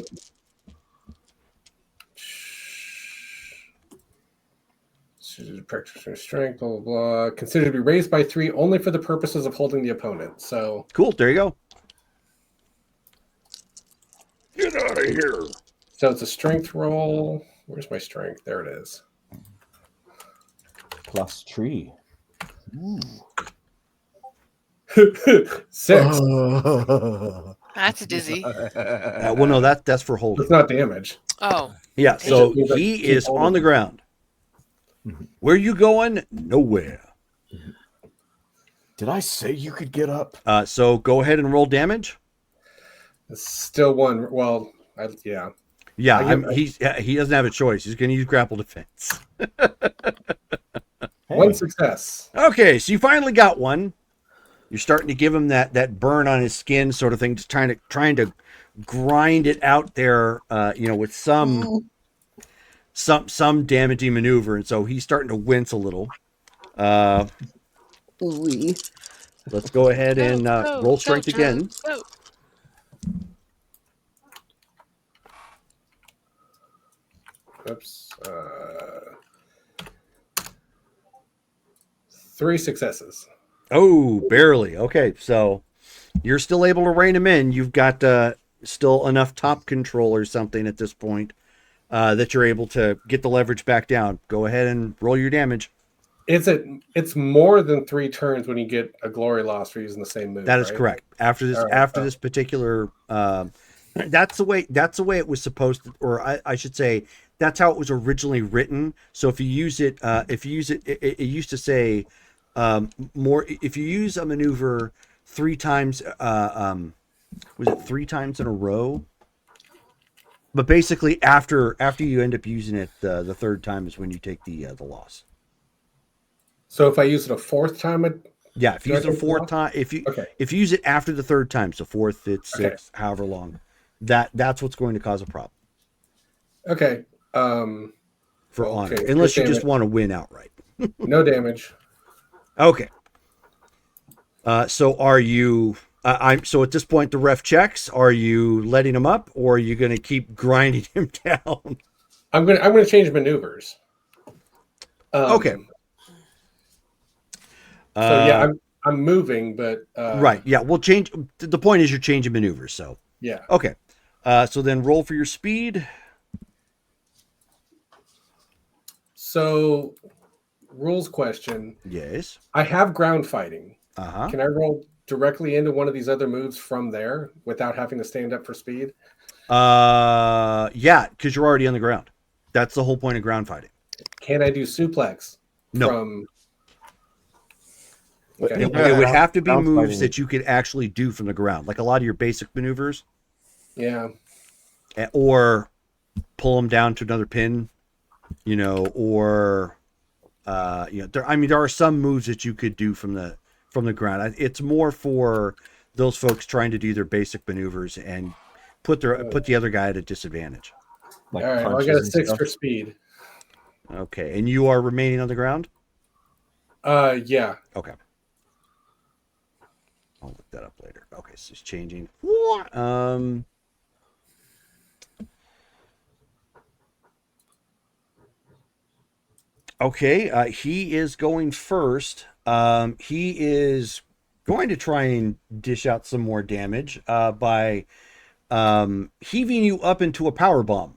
D: Practitioner strength, blah, blah, blah. Considered to be raised by 3 only for the purposes of holding the opponent. So
H: Cool. There you go.
A: Get out of here.
D: So it's a strength roll. Where's my strength? There it is.
F: +3. Ooh.
D: 6.
I: That's dizzy.
H: Well, no, that's for holding.
D: It's not damage.
I: Oh.
H: Yeah. So
D: just means I
H: he
D: keep
H: is
D: holding.
H: on the ground. Where you going? Nowhere.
F: Did I say you could get up?
H: So go ahead and roll damage.
D: It's still 1. Well, yeah.
H: Yeah,
D: I
H: he doesn't have a choice. He's going to use grapple defense.
D: One success.
H: Okay, so you finally got one. You're starting to give him that burn on his skin sort of thing, just trying to grind it out there, with some damaging maneuver, and so he's starting to wince a little. Let's go ahead and roll strength again.
D: Oops. 3 successes.
H: Oh, barely. Okay, so you're still able to rein him in. You've got still enough top control or something at this point that you're able to get the leverage back down. Go ahead and roll your damage.
D: It's more than 3 turns when you get a glory loss for using the same move.
H: That is
D: right?
H: correct. After this particular, that's the way it was supposed to, or I should say, that's how it was originally written. So if you use it, it used to say more. If you use a maneuver 3 times, was it 3 times in a row? But basically, after you end up using it, the 3rd time is when you take the loss.
D: So if I use it a 4th time,
H: Yeah, if you use it a 4th time, if you use it after the 3rd time, so 4th, 5th, 6th, however long, that's what's going to cause a problem.
D: Okay.
H: For honor, unless you just want to win outright.
D: No damage.
H: Okay. So are you? So at this point, the ref checks. Are you letting him up, or are you going to keep grinding him down?
D: I'm gonna change maneuvers.
H: Okay.
D: So yeah, I'm moving, but
H: right. Yeah. We'll change. The point is you're changing maneuvers. So
D: yeah.
H: Okay. So then roll for your speed.
D: So, rules question.
H: Yes.
D: I have ground fighting.
H: Uh-huh.
D: Can I roll directly into one of these other moves from there without having to stand up for speed?
H: Yeah, because you're already on the ground. That's the whole point of ground fighting.
D: Can I do suplex?
H: No.
D: From...
H: Okay. It would have to be moves that you could actually do from the ground, like a lot of your basic maneuvers.
D: Yeah.
H: Or pull them down to another pin, or there are some moves that you could do from the ground. It's more for those folks trying to do their basic maneuvers and put the other guy at a disadvantage.
D: Like all right, well, I got a 6 for speed.
H: Okay, and you are remaining on the ground?
D: Yeah.
H: Okay. I'll look that up later. Okay, so it's changing. Okay, he is going first. He is going to try and dish out some more damage by heaving you up into a power bomb.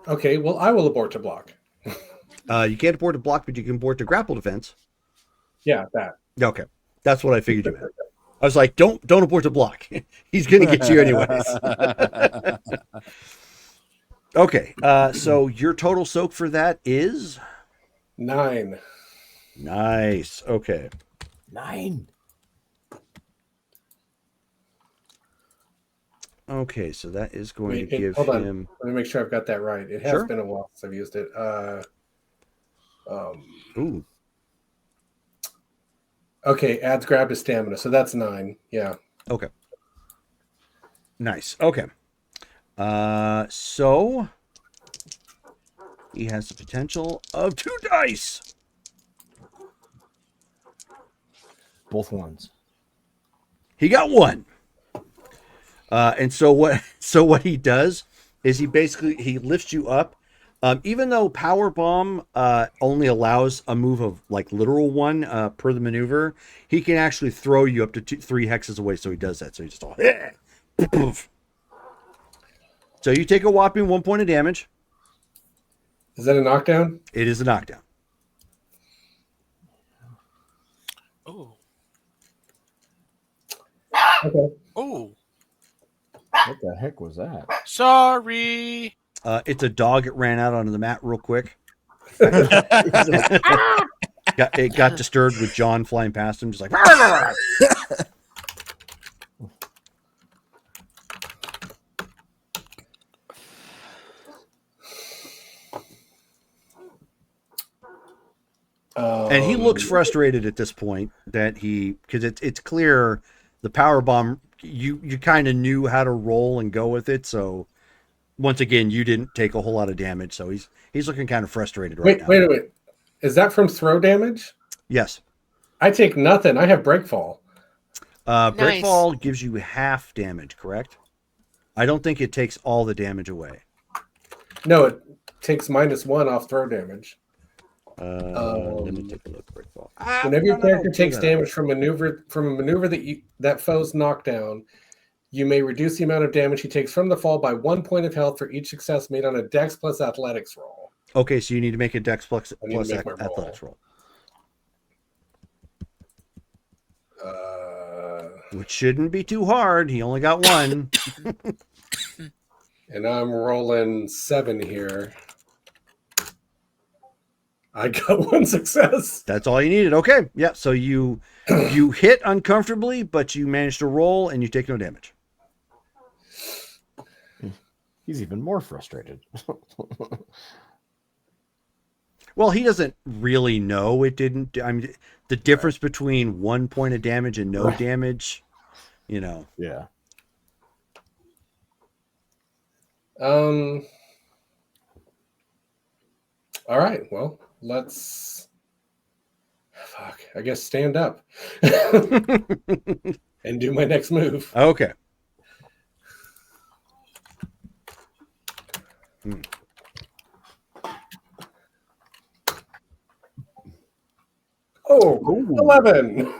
D: Okay, well, I will abort to block.
H: You can't abort to block, but you can abort to grapple defense.
D: Yeah, that.
H: Okay, that's what I figured you meant. I was like, don't abort to block. He's going to get you anyways. Okay, so your total soak for that is
D: 9.
H: Nice. Okay.
F: 9.
H: Okay, so that is going to give
D: hold on.
H: him.
D: Let me make sure I've got that right. It has
H: Sure.
D: been a while since I've used it.
H: Ooh.
D: Okay, adds grab to stamina, so that's 9. Yeah.
H: Okay. Nice. Okay. So he has the potential of 2 dice.
F: Both ones.
H: He got 1. And so what he does is he lifts you up. Even though power bomb only allows a move of like literal 1 per the maneuver, he can actually throw you up to 3 hexes away. So he does that. So he just all poof. So you take a whopping 1 point of damage.
D: Is that a knockdown?
H: It is a knockdown.
E: Oh.
D: Okay.
E: Oh.
F: What the heck was that?
E: Sorry.
H: It's a dog. It ran out onto the mat real quick. It got disturbed with John flying past him, just like. And he looks frustrated at this point because it's clear the power bomb. You kind of knew how to roll and go with it, so once again you didn't take a whole lot of damage. So he's looking kind of frustrated right now.
D: Wait. Is that from throw damage?
H: Yes.
D: I take nothing. I have breakfall.
H: Breakfall gives you half damage, correct? I don't think it takes all the damage away.
D: No, it takes -1 off throw damage.
H: Let me take a look. Breakfall.
D: Whenever your character takes damage from a maneuver that foe's knockdown, you may reduce the amount of damage he takes from the fall by 1 point of health for each success made on a Dex plus Athletics roll.
H: Okay, so you need to make a Dex plus Athletics roll. Which shouldn't be too hard. He only got 1.
D: And I'm rolling 7 here. I got 1 success.
H: That's all you needed. Okay. Yeah. So you hit uncomfortably, but you managed to roll and you take no damage.
F: He's even more frustrated.
H: Well, he doesn't really know it didn't. I mean, the difference between 1 point of damage and no damage,
F: Yeah.
D: All right. Well, let's. Fuck. I guess stand up and do my next move.
H: Okay.
D: Oh, 11.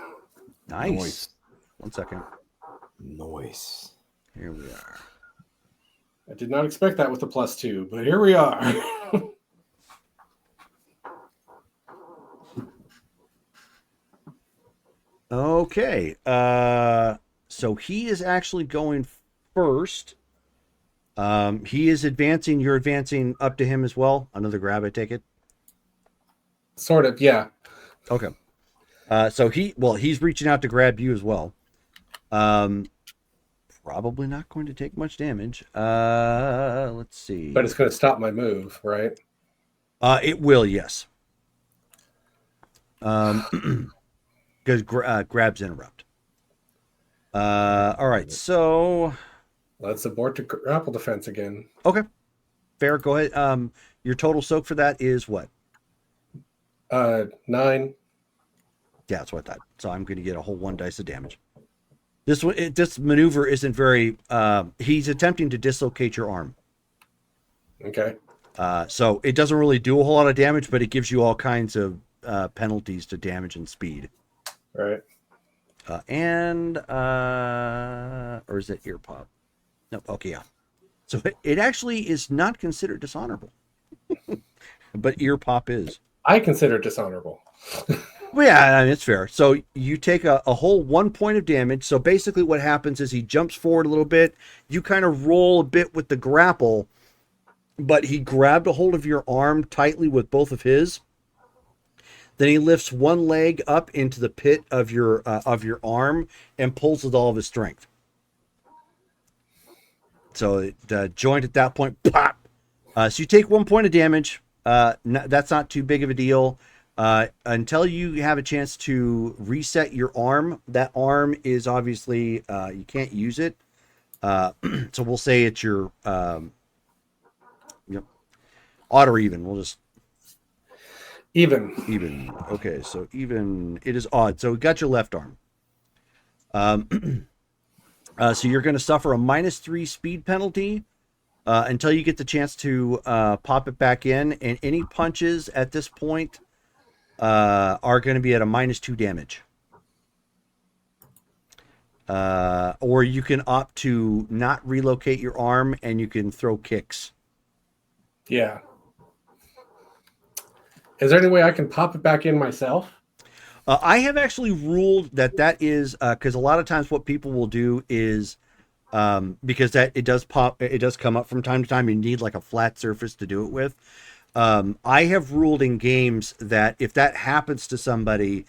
H: Nice. 1 second.
F: Noise.
H: Here we are.
D: I did not expect that with the +2, but here we are.
H: Okay. So he is actually going first. He is advancing. You're advancing up to him as well. Another grab, I take it.
D: Sort of, yeah.
H: Okay. So he's reaching out to grab you as well. Probably not going to take much damage. Let's see.
D: But it's going to stop my move, right?
H: It will, yes. Because grabs interrupt. All right, so
D: let's abort to grapple defense again.
H: Okay, fair. Go ahead. Your total soak for that is what?
D: 9.
H: Yeah, that's what I thought. So I'm going to get a whole 1 dice of damage. This maneuver isn't very. He's attempting to dislocate your arm.
D: Okay.
H: So it doesn't really do a whole lot of damage, but it gives you all kinds of penalties to damage and speed.
D: Right.
H: Or is it ear pop? No. Okay, yeah. So it actually is not considered dishonorable, but ear pop is.
D: I consider it dishonorable.
H: Well, yeah, I mean, it's fair. So you take a whole 1 point of damage. So basically what happens is he jumps forward a little bit. You kind of roll a bit with the grapple, but he grabbed a hold of your arm tightly with both of his. Then he lifts one leg up into the pit of your arm and pulls with all of his strength. So the joint at that point, pop. So you take 1 point of damage. That's not too big of a deal. Until you have a chance to reset your arm. That arm is obviously, you can't use it. So we'll say it's your, odd or even. We'll just.
D: Even.
H: Even. Okay, so even, it is odd. So we got your left arm. So you're going to suffer a -3 speed penalty until you get the chance to pop it back in. And any punches at this point are going to be at a -2 damage. Or you can opt to not relocate your arm and you can throw kicks.
D: Yeah. Is there any way I can pop it back in myself?
H: I have actually ruled that is because a lot of times what people will do is because it does come up from time to time. You need like a flat surface to do it with. I have ruled in games that if that happens to somebody,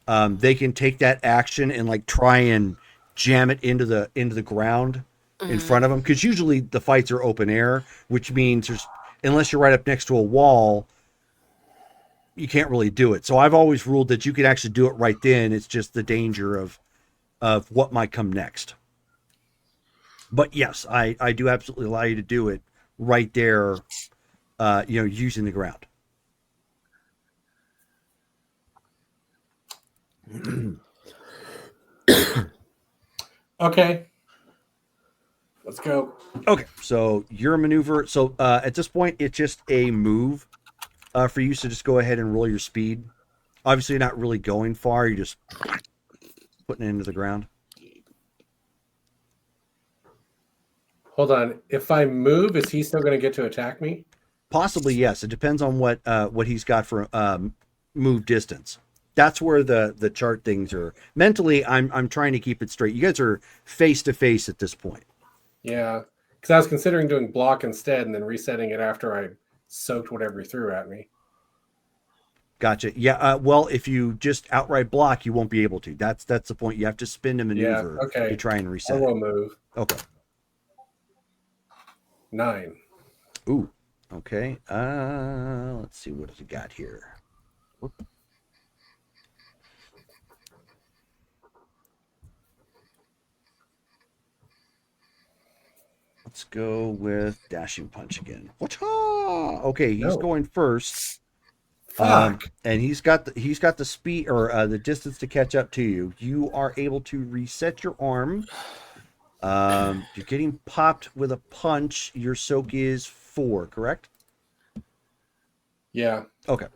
H: they can take that action and like try and jam it into the ground in front of them. Because usually the fights are open air, which means unless you're right up next to a wall, you can't really do it. So I've always ruled that you can actually do it right then. It's just the danger of what might come next. But yes, I do absolutely allow you to do it right there, using the ground.
D: Okay. Let's go.
H: Okay, so your maneuver. So at this point, it's just a move for you. So just go ahead and roll your speed. Obviously, you're not really going far. You're just putting it into the ground.
D: Hold on. If I move, is he still going to get to attack me?
H: Possibly, yes. It depends on what he's got for move distance. That's where the chart things are. Mentally, I'm trying to keep it straight. You guys are face to face at this point.
D: Yeah, because I was considering doing block instead and then resetting it after I soaked whatever he threw at me.
H: Gotcha. Yeah. Well, if you just outright block, you won't be able to. That's the point. You have to spin a maneuver to try and reset.
D: I will move.
H: Okay.
D: 9.
H: Ooh. Okay. Let's see what we got here. Whoop. Let's go with dashing punch again. Okay, he's going first.
D: Fuck.
H: And he's got the speed or the distance to catch up to you. You are able to reset your arm. You're getting popped with a punch. Your soak is 4, correct?
D: Yeah.
H: Okay.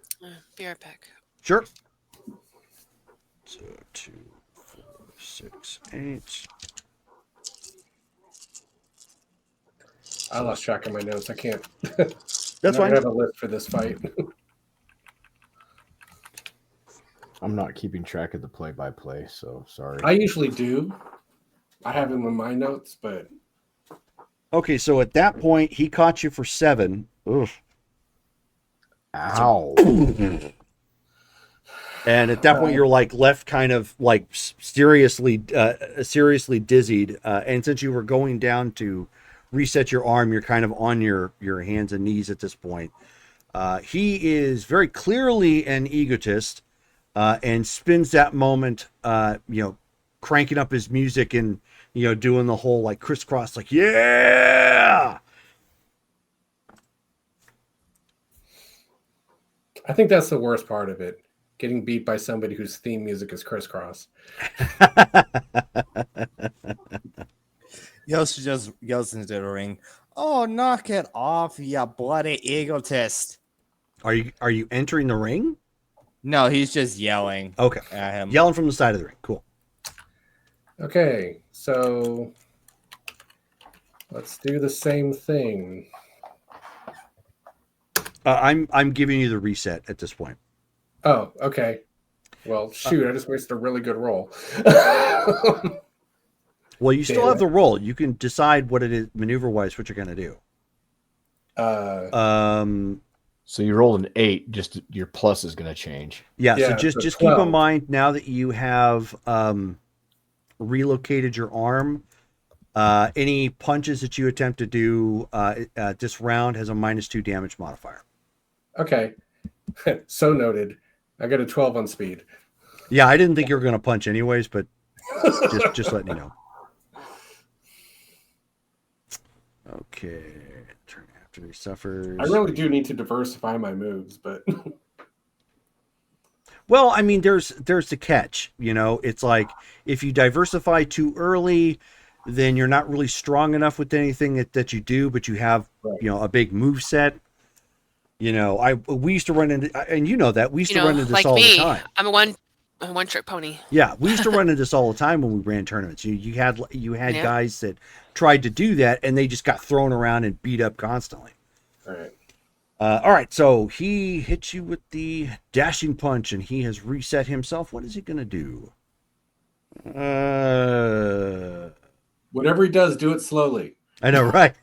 I: Be right back.
H: Sure. So 2, 4, 6, 8.
D: I lost track of my notes. I can't.
H: That's
D: I
H: fine.
D: have a list for this fight.
F: I'm not keeping track of the play-by-play, so sorry.
D: I usually do. I have them in my notes, but
H: Okay, so at that point, he caught you for 7. Oof.
F: Ow.
H: And at that point, you're like left kind of like seriously dizzied. And since you were going down to reset your arm, you're kind of on your hands and knees at this point. He is very clearly an egotist and spends that moment, cranking up his music and, doing the whole like crisscross, like, yeah.
D: I think that's the worst part of it. Getting beat by somebody whose theme music is crisscross.
G: Yoshi just yells into the ring. Oh, knock it off, you bloody egotist.
H: Are you entering the ring?
G: No, he's just yelling
H: Okay.
G: at him.
H: Yelling from the side of the ring. Cool.
D: Okay, so let's do the same thing.
H: I'm giving you the reset at this point.
D: Oh, okay. Well, shoot, I just wasted a really good roll.
H: Well, you still have the roll. You can decide what it is maneuver-wise, what you're going to do.
F: So you rolled an 8, just your plus is going to change.
H: Yeah,
D: Yeah,
H: so just
D: so
H: keep
D: 12.
H: in mind now that you have relocated your arm, any punches that you attempt to do this round has a -2 damage modifier.
D: Okay. So noted. I got a 12 on speed.
H: Yeah, I didn't think you were going to punch anyways, but just letting you know. Okay. Turn after he suffers.
D: I really do need to diversify my moves, but
H: Well, I mean, there's the catch. It's like if you diversify too early, then you're not really strong enough with anything that you do, but you have a big move set. We used to run into, and that we used to run into this
I: like
H: all
I: me,
H: the time.
I: I'm a one-trick pony.
H: Yeah, we used to run into this all the time when we ran tournaments. You had
I: Yeah.
H: guys that tried to do that, and they just got thrown around and beat up constantly.
D: all right.
H: All right, so he hits you with the dashing punch, and he has reset himself. What is he going to do?
D: Whatever he does, do it slowly.
H: I know, right?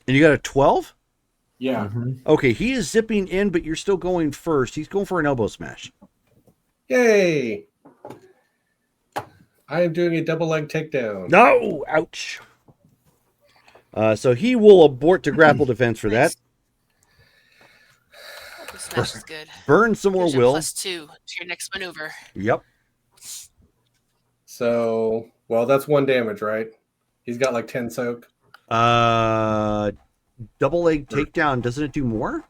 H: And you got a 12?
D: Yeah.
H: Okay, he is zipping in, but you're still going first. He's going for an elbow smash.
D: Yay! I am doing a double leg takedown.
H: No! Ouch. So he will abort to grapple defense for that.
I: Elbow smash is good.
H: Burn some more
I: Gives you
H: will.
I: +2 to your next maneuver.
H: Yep.
D: So, well, that's 1 damage, right? He's got like 10 soak.
H: Double leg takedown. Doesn't it do more?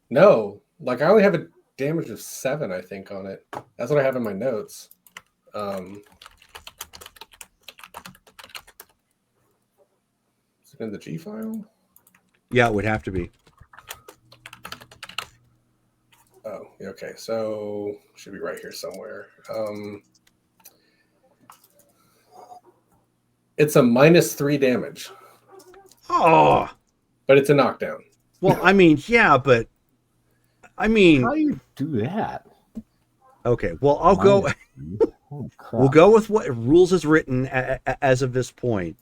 D: No, like I only have a damage of 7, I think, on it. That's what I have in my notes. Is it in the G file?
H: Yeah, it would have to be.
D: Oh, okay. So should be right here somewhere. It's a -3 damage,
H: Oh,
F: but it's a knockdown.
H: Well, I mean, yeah, but I mean,
F: how do you do that?
H: Okay, well, I'll go. We'll go with what rules is written as of this point.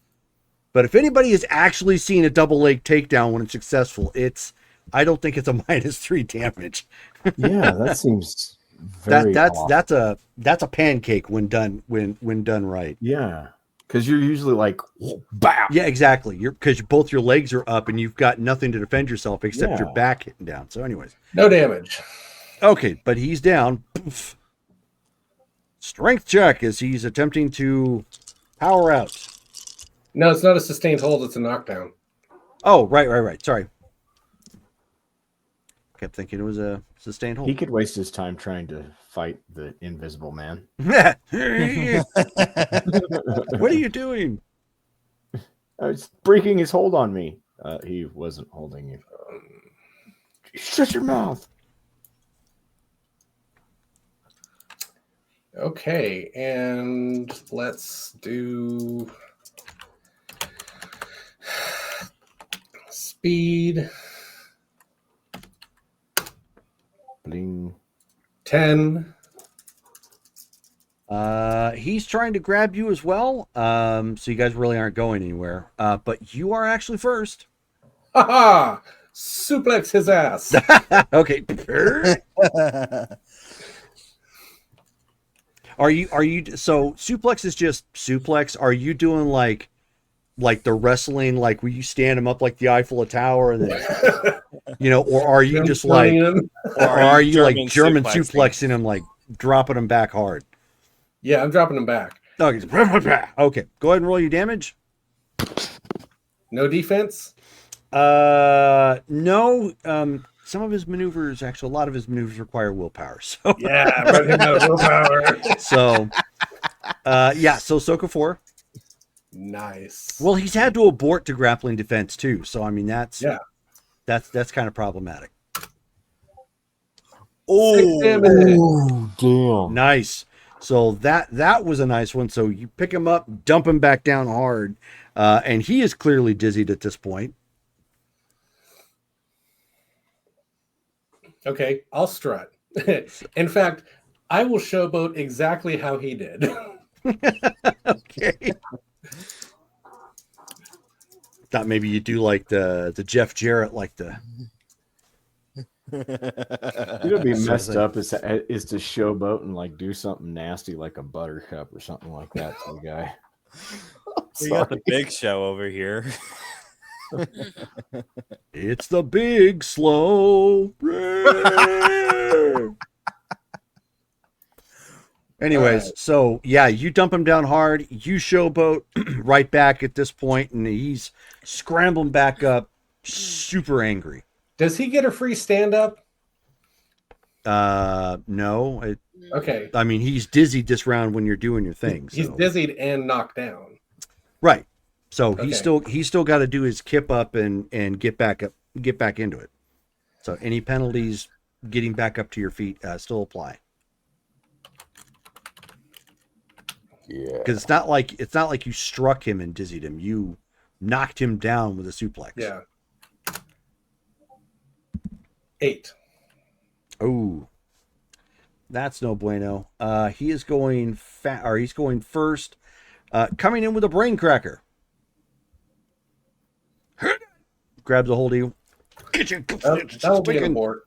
H: But if anybody has actually seen a double leg takedown when it's successful, I don't think it's a -3 damage.
F: Yeah, that seems very off.
H: that's a pancake when done right.
F: Yeah, because you're usually like, bow.
H: Yeah, exactly. Because both your legs are up and you've got nothing to defend yourself except your
F: Yeah.
H: back hitting down. So, anyways,
D: No damage.
H: okay, but he's down. Poof. Strength check as he's attempting to power out.
D: No, it's not a sustained hold. It's a knockdown.
H: Oh, right. Sorry. Kept thinking it was a sustained hold.
F: He could waste his time trying to fight the invisible man.
H: What are you doing?
F: It's breaking his hold on me. He wasn't holding you. Shut your mouth.
D: Okay, and let's do speed.
F: Bling.
D: 10.
H: He's trying to grab you as well. So you guys really aren't going anywhere. But you are actually first.
D: Haha! Suplex his ass.
H: Okay. Are you so suplex is just suplex? Are you doing like the wrestling, like where you stand him up like the Eiffel Tower and then or are you just like, or are you like German suplexing him, like dropping him back hard?
D: Yeah, I'm dropping him back.
H: Okay, okay. Go ahead and roll your damage.
D: No defense?
H: No. Some of his maneuvers, actually, a lot of his maneuvers require willpower. So
D: yeah, run him out of willpower.
H: So, so Soka 4.
D: Nice.
H: Well, he's had to abort to grappling defense too. So I mean, that's kind of problematic.
F: Oh, damn!
H: Nice. So that was a nice one. So you pick him up, dump him back down hard, and he is clearly dizzied at this point.
D: Okay, I'll strut. In fact, I will showboat exactly how he did.
H: Okay. Thought maybe you do like the Jeff Jarrett, like the.
F: It'd be messed up is to showboat and like do something nasty like a buttercup or something like that to the guy.
G: We got the Big Show over here.
H: It's the big slow. Anyways, so yeah, you dump him down hard. You showboat right back at this point, and he's scrambling back up, super angry.
D: Does he get a free stand-up?
H: No.
D: Okay.
H: I mean, he's dizzied this round when you're doing your thing.
D: He's dizzied and knocked down.
H: Right. So he's still got to do his kip up and get back into it. So any penalties getting back up to your feet still apply.
F: Yeah.
H: Because it's not like you struck him and dizzied him. You knocked him down with a suplex.
D: Yeah. 8.
H: Oh, that's no bueno. He is going he's going first. Coming in with a brain cracker. Grabs a hold of you.
D: That'll be an abort.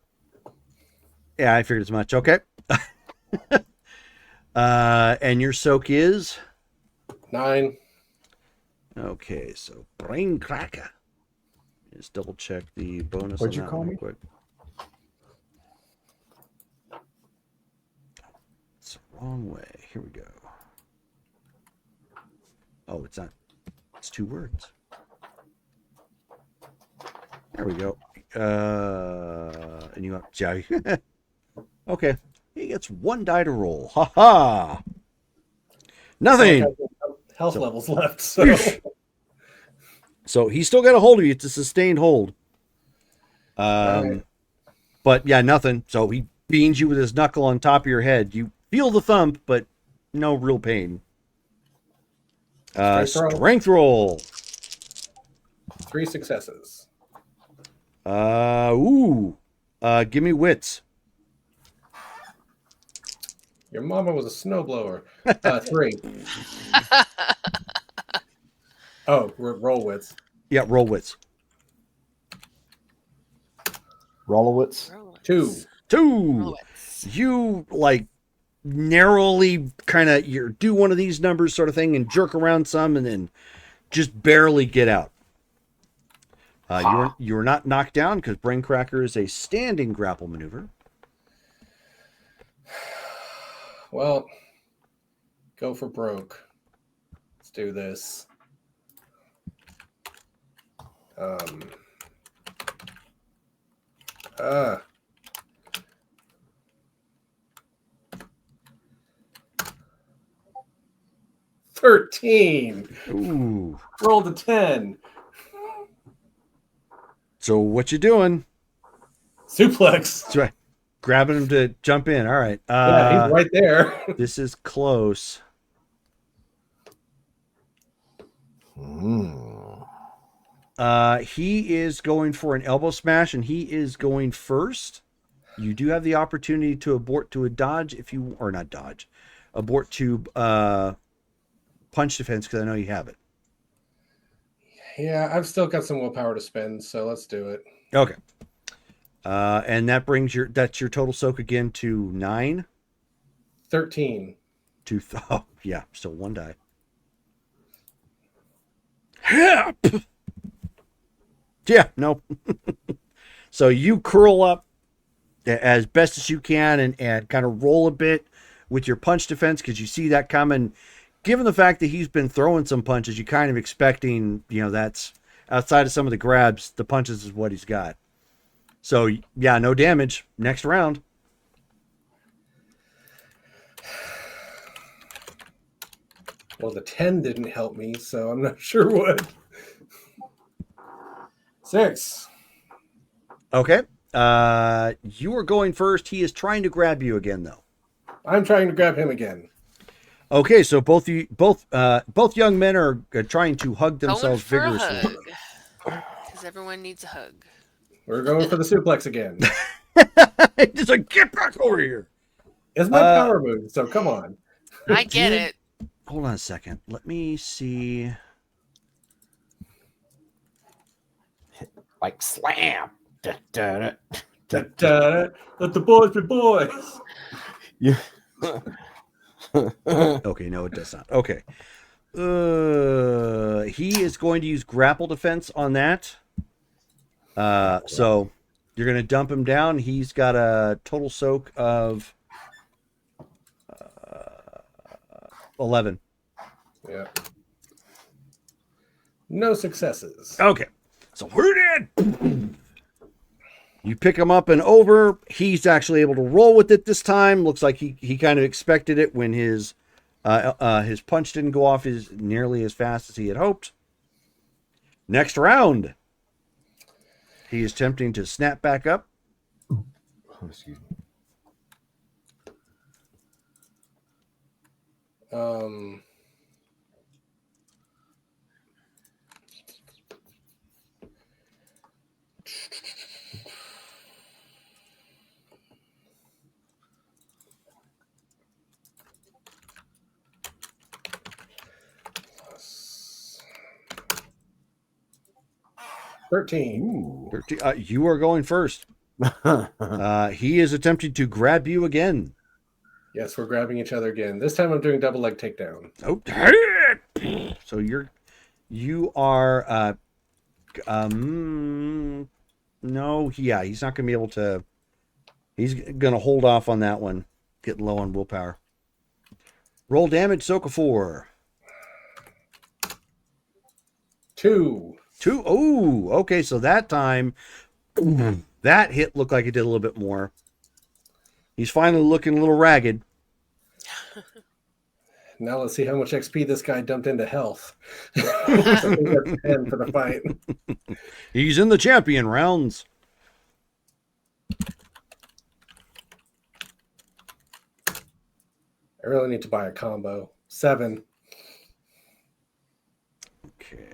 H: Yeah, I figured as much. Okay. And your soak is
D: 9.
H: Okay, so brain cracker. Just double check the bonus.
F: What'd
H: on
F: you
H: that
F: call
H: one
F: me?
H: Quick. It's the wrong way. Here we go. Oh, it's not. It's 2 words. There we go. And you have okay. He gets 1 die to roll. Ha ha. Nothing.
D: Health levels left. So.
H: So he's still got a hold of you. It's a sustained hold.
D: Right.
H: But yeah, nothing. So he beans you with his knuckle on top of your head. You feel the thump, but no real pain. Strength roll.
D: 3 successes.
H: Give me wits.
D: Your mama was a snowblower. 3. Oh, roll wits.
H: Yeah, roll wits.
F: Rollowitz.
D: 2.
H: 2. You like narrowly kind of do one of these numbers sort of thing and jerk around some and then just barely get out. You were not knocked down because brain cracker is a standing grapple maneuver.
D: Well, go for broke. Let's do this. 13.
H: Ooh.
D: Rolled a 10.
H: So what you doing?
D: Suplex.
H: That's right. grabbing him to jump in. All right.
D: Yeah, he's right there.
H: This is close. He is going for an elbow smash, and he is going first. You do have the opportunity to abort to a dodge if you, or not dodge, abort to punch defense because I know you have it.
D: Yeah, I've still got some willpower to spend, so let's do it.
H: Okay. And that brings that's your total soak again to 9.
D: 13.
H: Oh, yeah, still 1 die. Yeah, no. So you curl up as best as you can and kind of roll a bit with your punch defense because you see that coming. Given the fact that he's been throwing some punches, you're kind of expecting, that's outside of some of the grabs, the punches is what he's got. So, yeah, no damage. Next round.
D: Well, the 10 didn't help me, so I'm not sure what. 6.
H: Okay. You are going first. He is trying to grab you again, though.
D: I'm trying to grab him again.
H: Okay, so both young men are trying to hug themselves vigorously.
I: Because everyone needs a hug.
D: We're going for the suplex again.
H: Just like, get back over here.
D: It's my power move, so come on.
I: I get it.
H: Hold on a second. Let me see.
F: Like slam. Da, da, da,
D: Da, da, da. Let the boys be boys.
F: Yeah.
H: Okay, no, it does not. Okay. He is going to use grapple defense on that. So you're going to dump him down. He's got a total soak of 11.
D: Yeah. No successes.
H: Okay. So we're dead. You pick him up and over. He's actually able to roll with it this time. Looks like he kind of expected it when his punch didn't go off nearly as fast as he had hoped. Next round. He is attempting to snap back up.
F: Oh, excuse me.
D: Ooh.
H: 13. You are going first. He is attempting to grab you again.
D: Yes, we're grabbing each other again. This time I'm doing double leg takedown.
H: Oh, so you are no, yeah, he's not gonna be able to. He's gonna hold off on that one. Getting low on willpower. Roll damage, soak a 4.
D: 2.
H: Oh, okay. So that time, that hit looked like it did a little bit more. He's finally looking a little ragged.
D: Now let's see how much XP this guy dumped into health. I think that's 10 for the fight.
H: He's in the champion rounds.
D: I really need to buy a combo. 7.
H: Okay.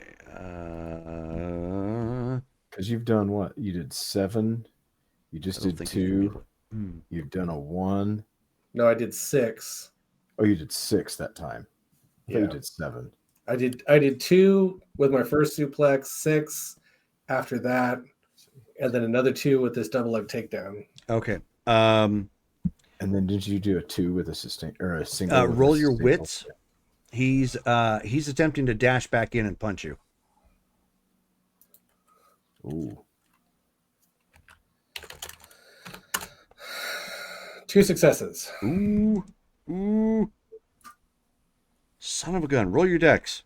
F: Because you've done what? You did 7. You just did 2. You've done a 1.
D: No, I did 6.
F: Oh, you did 6 that time. I thought
D: Yeah.
F: you did 7.
D: I did 2 with my first suplex, 6 after that, and then another 2 with this double leg takedown.
H: Okay.
F: And then did you do a 2 with a sustain or a single?
H: Roll your wits. He's attempting to dash back in and punch you.
F: Ooh.
D: 2 successes.
H: Ooh. Son of a gun. Roll your dex.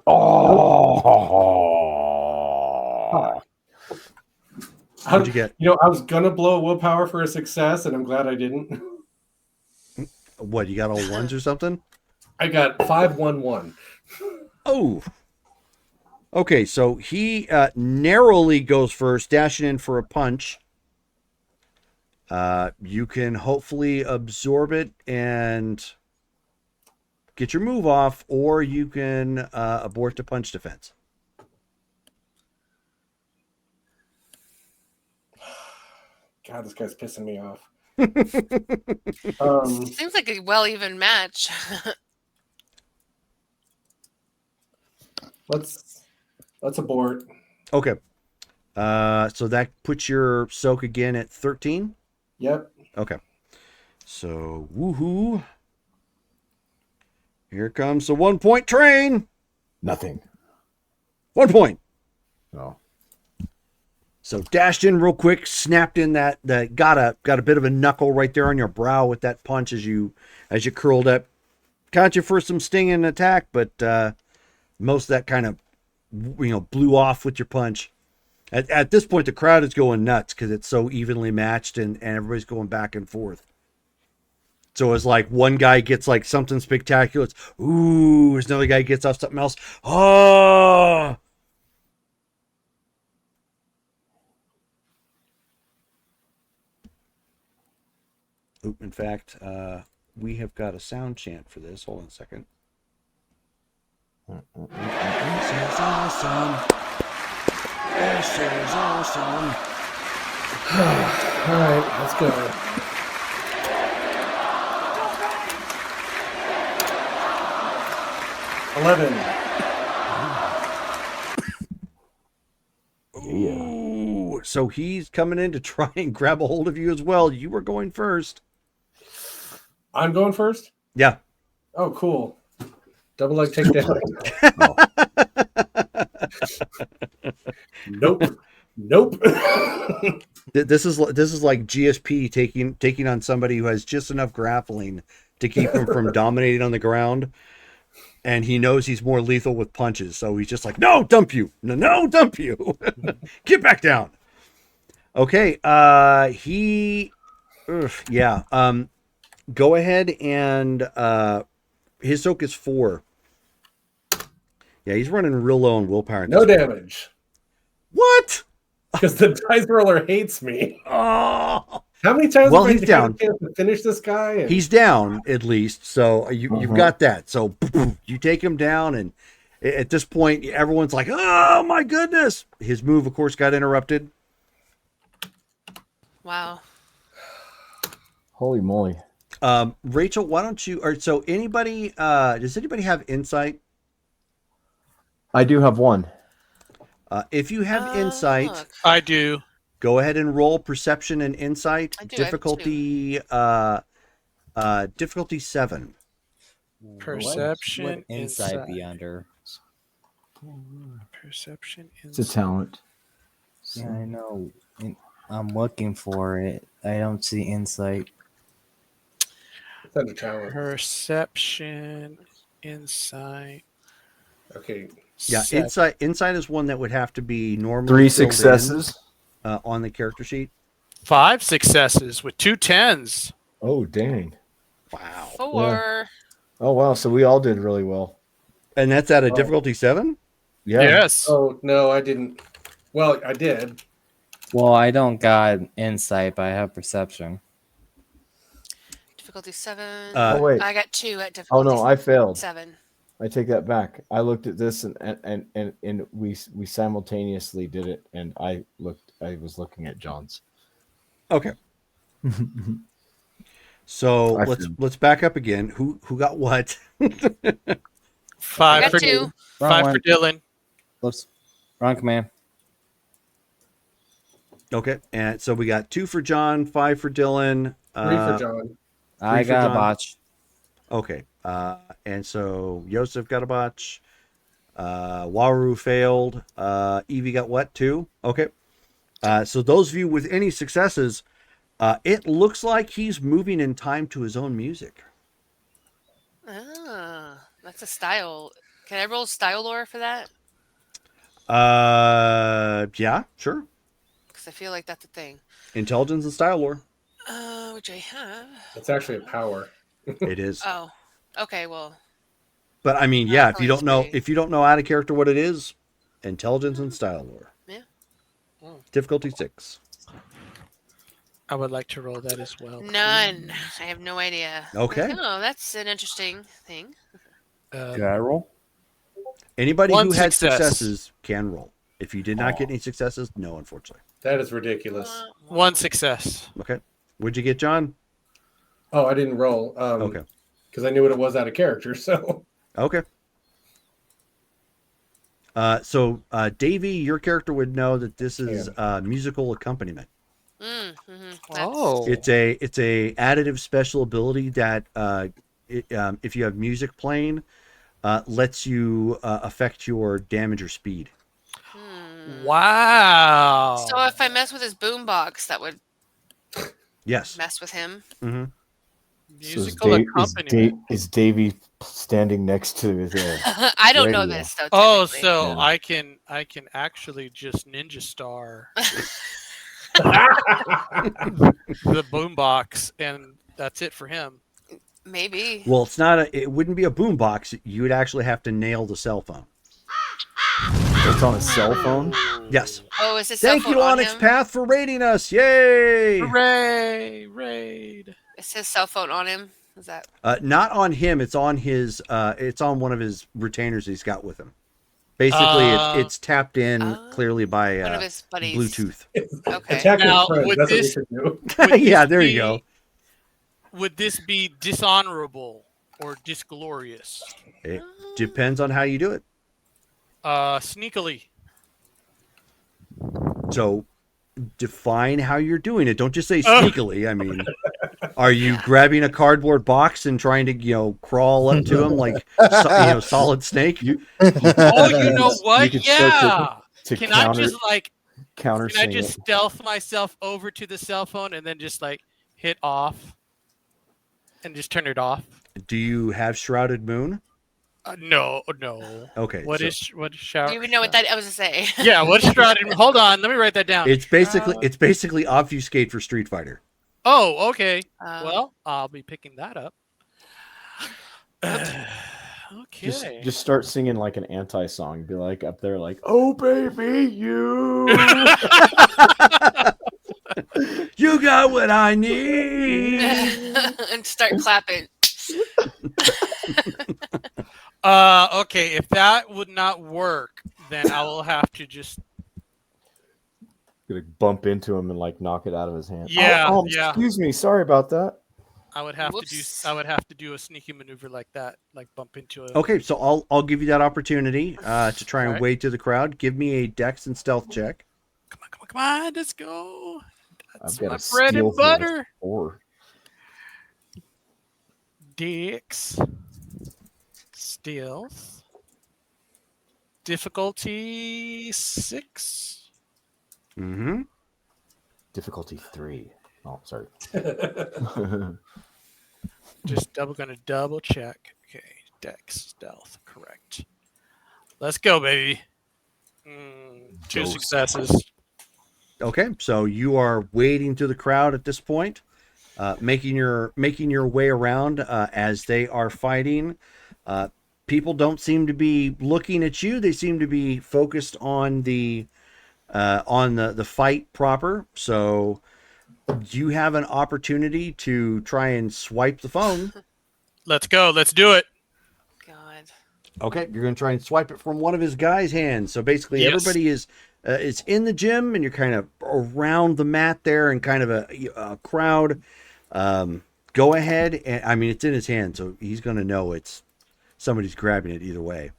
F: Oh.
H: What'd you get?
D: I was gonna blow willpower for a success, and I'm glad I didn't.
H: What, you got all ones or something?
D: I got 5-1-1.
H: Oh. Okay, so he narrowly goes first, dashing in for a punch. You can hopefully absorb it and get your move off, or you can abort the punch defense.
D: God, this guy's pissing me off.
I: Seems like a well-even match.
D: Let's abort.
H: Okay. So that puts your soak again at 13?
D: Yep.
H: Okay. So, woohoo. Here comes the 1 point train.
F: Nothing.
H: 1 point.
F: No.
H: So dashed in real quick, snapped in that got a bit of a knuckle right there on your brow with that punch as you curled up. Caught you for some stinging attack, but most of that kind of blew off with your punch. At this point, the crowd is going nuts because it's so evenly matched and everybody's going back and forth. So it's like one guy gets like something spectacular. It's, ooh, there's another guy gets off something else. Oh! In fact, we have got a sound chant for this. Hold on a second. This is awesome. This is awesome.
D: All right, let's go.
H: Ooh, so he's coming in to try and grab a hold of you as well. You were going first.
D: I'm going first?
H: Yeah.
D: Oh, cool. Double leg takedown. Nope.
H: This is like GSP taking on somebody who has just enough grappling to keep him from dominating on the ground, and he knows he's more lethal with punches. So he's just like, no, dump you, no, dump you, get back down. Okay, go ahead and his soak is 4. Yeah, he's running real low on willpower.
D: No damage.
H: What?
D: Because the dice roller hates me.
H: Oh.
D: How many times
H: Well,
D: have I
H: he's
D: had
H: down.
D: a chance to finish this guy? And...
H: He's down at least, so you've got that. So you take him down, and at this point, everyone's like, "Oh my goodness!" His move, of course, got interrupted.
I: Wow.
F: Holy moly!
H: Rachel, why don't you? Or so anybody? Does anybody have insight?
F: I do have one.
H: If you have insight,
I: Look.
E: I do.
H: go ahead and roll perception and insight.
I: I do, I have
H: Difficulty, difficulty 7.
E: Perception,
J: What insight be under?
E: Perception,
F: It's a talent.
J: Yeah, I know. I'm looking for it. I don't see insight.
D: It's under talent.
E: Perception, insight.
D: Okay.
H: Yeah, insight is one that would have to be normally
F: 3
H: filled in,
F: successes.
H: on the character sheet.
E: 5 successes with 2 10s.
F: Oh dang!
H: Wow.
I: 4.
F: Oh wow! So we all did really well.
H: And that's at a difficulty 7?
F: Yeah.
E: Yes.
D: Oh, no, I didn't. Well, I did.
J: Well, I don't got insight, but I have perception.
I: Difficulty 7.
F: Oh wait.
I: I got 2 at
F: Oh
I: difficulty
F: no, I failed.
I: 7.
F: I take that back. I looked at this and we simultaneously did it, and I was looking at John's.
H: Okay. So
F: I
H: let's back up again. Who got what?
E: 5
I: I
E: for
I: got 2.
E: 5
J: Wrong
E: for Dylan.
J: Whoops. Wrong command.
H: Okay, and so we got 2 for John, 5 for Dylan.
D: 3 for John.
J: I
H: for
J: got a
H: John.
J: botch.
H: Okay, and so Yosef got a botch. Waru failed. Evie got what? 2? Okay. So those of you with any successes, it looks like he's moving in time to his own music.
I: Ah, that's a style. Can I roll style lore for that?
H: Yeah, sure.
I: Because I feel like that's a thing.
H: Intelligence and style lore.
I: Which I have.
D: It's actually a power.
H: It is.
I: Oh, okay. Well,
H: But I mean, yeah, if
I: probably
H: you don't know,
I: just be-
H: if you don't know out of character what it is, Intelligence and style lore.
I: Yeah.
H: Difficulty 6.
E: I would like to roll that as well.
I: None. I have no idea.
H: Okay.
I: Oh, that's an interesting thing.
J: Can I roll?
H: Anybody
E: One
H: who had
E: success.
H: successes can roll. If you did not get any successes, no, unfortunately.
D: That is ridiculous.
E: One success.
H: Okay. What'd you get, John?
D: Oh, I didn't roll.
H: Okay.
D: Because I knew what it was out of character. So
H: Okay. So Davey, your character would know that this is musical accompaniment.
E: Oh.
H: It's a additive special ability that if you have music playing, lets you affect your damage or speed.
E: Wow.
I: So if I mess with his boombox, that would
H: Yes.
I: mess with him.
H: Mm-hmm.
E: Musical accompaniment.
F: Is Davey standing next to his
I: I don't know
F: radio?
I: this though.
E: Oh,
I: technically.
E: so
F: Yeah.
E: I can actually just ninja star the boombox, and that's it for him.
I: Maybe.
H: Well, it wouldn't be a boombox. You would actually have to nail the cell phone.
F: It's on a cell phone.
H: Yes.
I: Oh, is this
H: Thank
I: cell
H: you,
I: phone on
H: Onyx
I: him?
H: Path, for raiding us. Yay!
E: Hooray! Raid.
I: Is his cell phone on him? Is that?
H: Not on him. It's on his. It's on one of his retainers he's got with him. Basically, it's tapped in clearly by
I: one of his buddies.
H: Bluetooth.
I: Okay.
D: attack
E: Now,
D: your friends.
E: would
D: That's
E: this-
D: what we should do.
H: Yeah, there you go.
E: Would this be dishonorable or disglorious?
H: It depends on how you do it.
E: Sneakily.
H: So, define how you're doing it. Don't just say sneakily. I mean, are you grabbing a cardboard box and trying to, crawl up to him like, Solid Snake?
E: Oh, you know what?
F: You can start
E: Yeah.
F: to
E: Can
F: counter,
E: I just
F: counter
E: Can I
F: sing
E: just
F: it.
E: stealth myself over to the cell phone and then just hit off and just turn it off?
H: Do you have Shrouded Moon?
E: No.
H: Okay.
E: What
H: so
E: is shower?
I: Do you even know what that? I was to say.
E: Yeah, what's shrouded? Hold on, let me write that down.
H: It's basically Obfuscate for Street Fighter.
E: Oh, okay.
I: Um,
E: Well, I'll be picking that up. Okay.
F: Just start singing like an anti-song. Be like up there, like, "Oh baby, you."
H: You got what I need.
I: and start clapping.
E: Okay. If that would not work, then I will have to just.
F: Gonna bump into him and like knock it out of his hand.
E: Yeah, yeah.
F: Excuse me, sorry about that.
E: I would have
I: Whoops.
E: to do a sneaky maneuver like that, like bump into it.
H: Okay, so I'll give you that opportunity to try and
E: Alright.
H: wade to the crowd. Give me a Dex and Stealth check.
E: Come on, let's go. That's
F: I've got
E: my
F: a
E: bread
F: steal
E: and
F: for this
E: butter.
F: 4.
E: Dix. Stealth. Difficulty 6.
H: Mm-hmm.
F: Difficulty 3. Oh, sorry.
E: Just gonna double check. Okay, Dex stealth, correct. Let's go, baby. 2
F: Ghost.
E: successes.
H: Okay, so you are wading through the crowd at this point, making your way around as they are fighting. People don't seem to be looking at you; they seem to be focused on the fight proper. So you have an opportunity to try and swipe the phone.
E: Let's go. Let's do it.
I: God.
H: Okay, you're going to try and swipe it from one of his guys' hands. So basically,
E: Yes.
H: everybody is in the gym, and you're kind of around the mat there, and kind of a crowd. Go ahead, and I mean it's in his hand, so he's going to know it's somebody's grabbing it either way.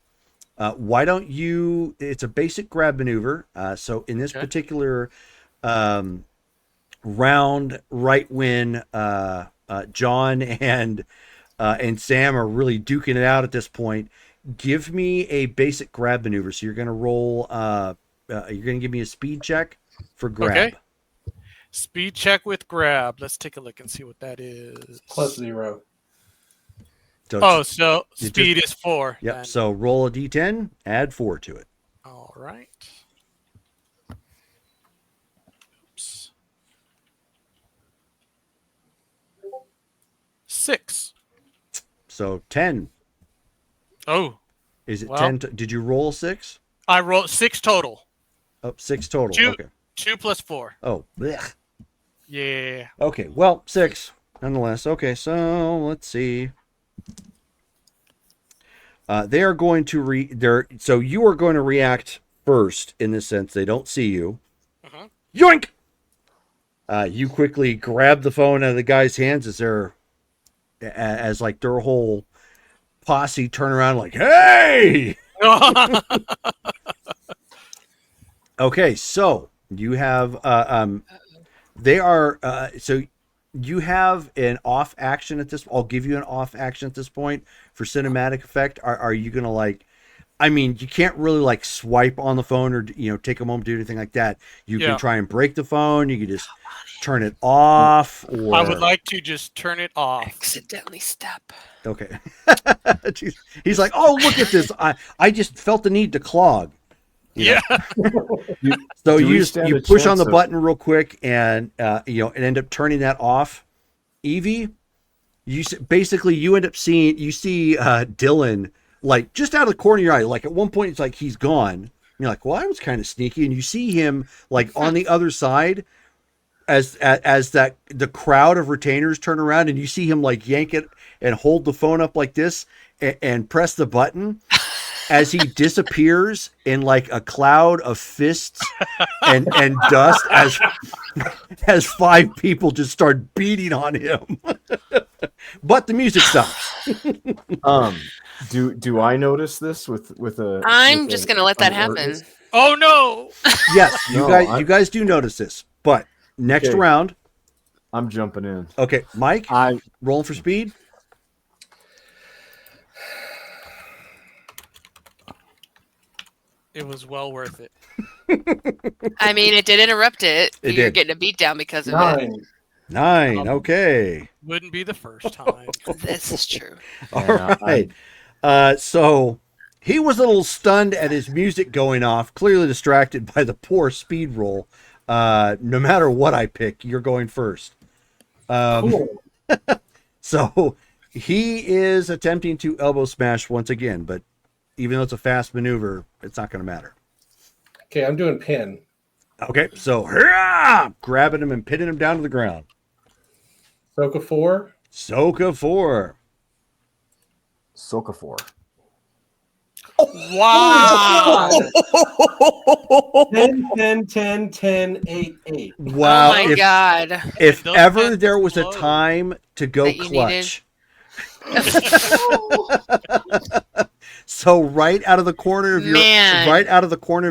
H: Why don't you? It's a basic grab maneuver. So in this particular round, right when John and Sam are really duking it out at this point, give me a basic grab maneuver. So you're going to roll. You're going to give me a speed check for grab.
E: Okay. Speed check with grab. Let's take a look and see what that is.
D: +0.
H: So
E: Oh,
H: it's-
E: so
H: you
E: speed
H: just-
E: is 4.
H: Yep.
E: then.
H: So roll a d10, add 4 to it.
E: All right. Oops. 6.
H: So 10.
E: Oh,
H: Is it
E: Well-
H: 10? Did you roll a 6?
E: I rolled 6 total.
H: Oh, 6 total.
E: Two.
H: Okay.
E: 2 plus 4.
H: Oh, blech.
E: Yeah.
H: Okay. Well, 6 nonetheless. Okay, so let's see. They are going to so you are going to react first in this sense. They don't see you. Yoink! You quickly grab the phone out of the guy's hands as like their whole posse turn around like, hey! Okay, so you have so you have an off action at this. I'll give you an off action at this point for cinematic effect. Are you gonna like? I mean, you can't really like swipe on the phone or take a moment to do anything like that. You can try and break the phone. You can just turn it off. Or
E: I would like to just turn it off.
I: Accidentally step.
H: Okay. He's like, oh, look at this. I just felt the need to clog.
E: Yeah.
H: So
F: Do we
H: you
F: stand a
H: push on
F: chance
H: the
F: of-
H: button real quick and and end up turning that off. Evie, you end up seeing Dylan like just out of the corner of your eye. Like at one point it's like he's gone. And you're like, well, I was kind of sneaky, and you see him like on the other side as the crowd of retainers turn around, and you see him like yank it and hold the phone up like this and press the button as he disappears in like a cloud of fists and dust as 5 people just start beating on him. But the music stops.
F: Do I notice this with a?
I: I'm
F: with
I: just
F: a
I: gonna let that
F: alertness?
I: happen.
E: Oh no!
H: Yes,
F: No,
H: you guys do notice this. But next
F: Okay.
H: round,
F: I'm jumping in.
H: okay, Mike,
F: I
H: rolling for speed.
E: It was well worth it.
I: I mean, it did interrupt it.
H: It
I: You're
H: did.
I: getting a beat down because of
D: 9.
H: 9. Okay.
E: Wouldn't be the first time.
I: it. This is true.
H: All
F: Yeah,
H: right. So he was a little stunned at his music going off, clearly distracted by the poor speed roll. No matter what I pick, you're going first.
D: Cool.
H: So he is attempting to elbow smash once again, but even though it's a fast maneuver, it's not going to matter.
D: Okay, I'm doing pin.
H: Okay, so hurrah! Grabbing him and pinning him down to the ground.
D: Soka 4.
H: Soka 4.
F: Soka 4.
E: Wow!
D: 10, 10, 10, 10, 8, 8.
H: Wow.
I: Oh my god.
H: If
E: Those
H: ever
E: pens
H: there was a
E: blow.
H: time to go
I: That you
H: clutch. So right out of the corner of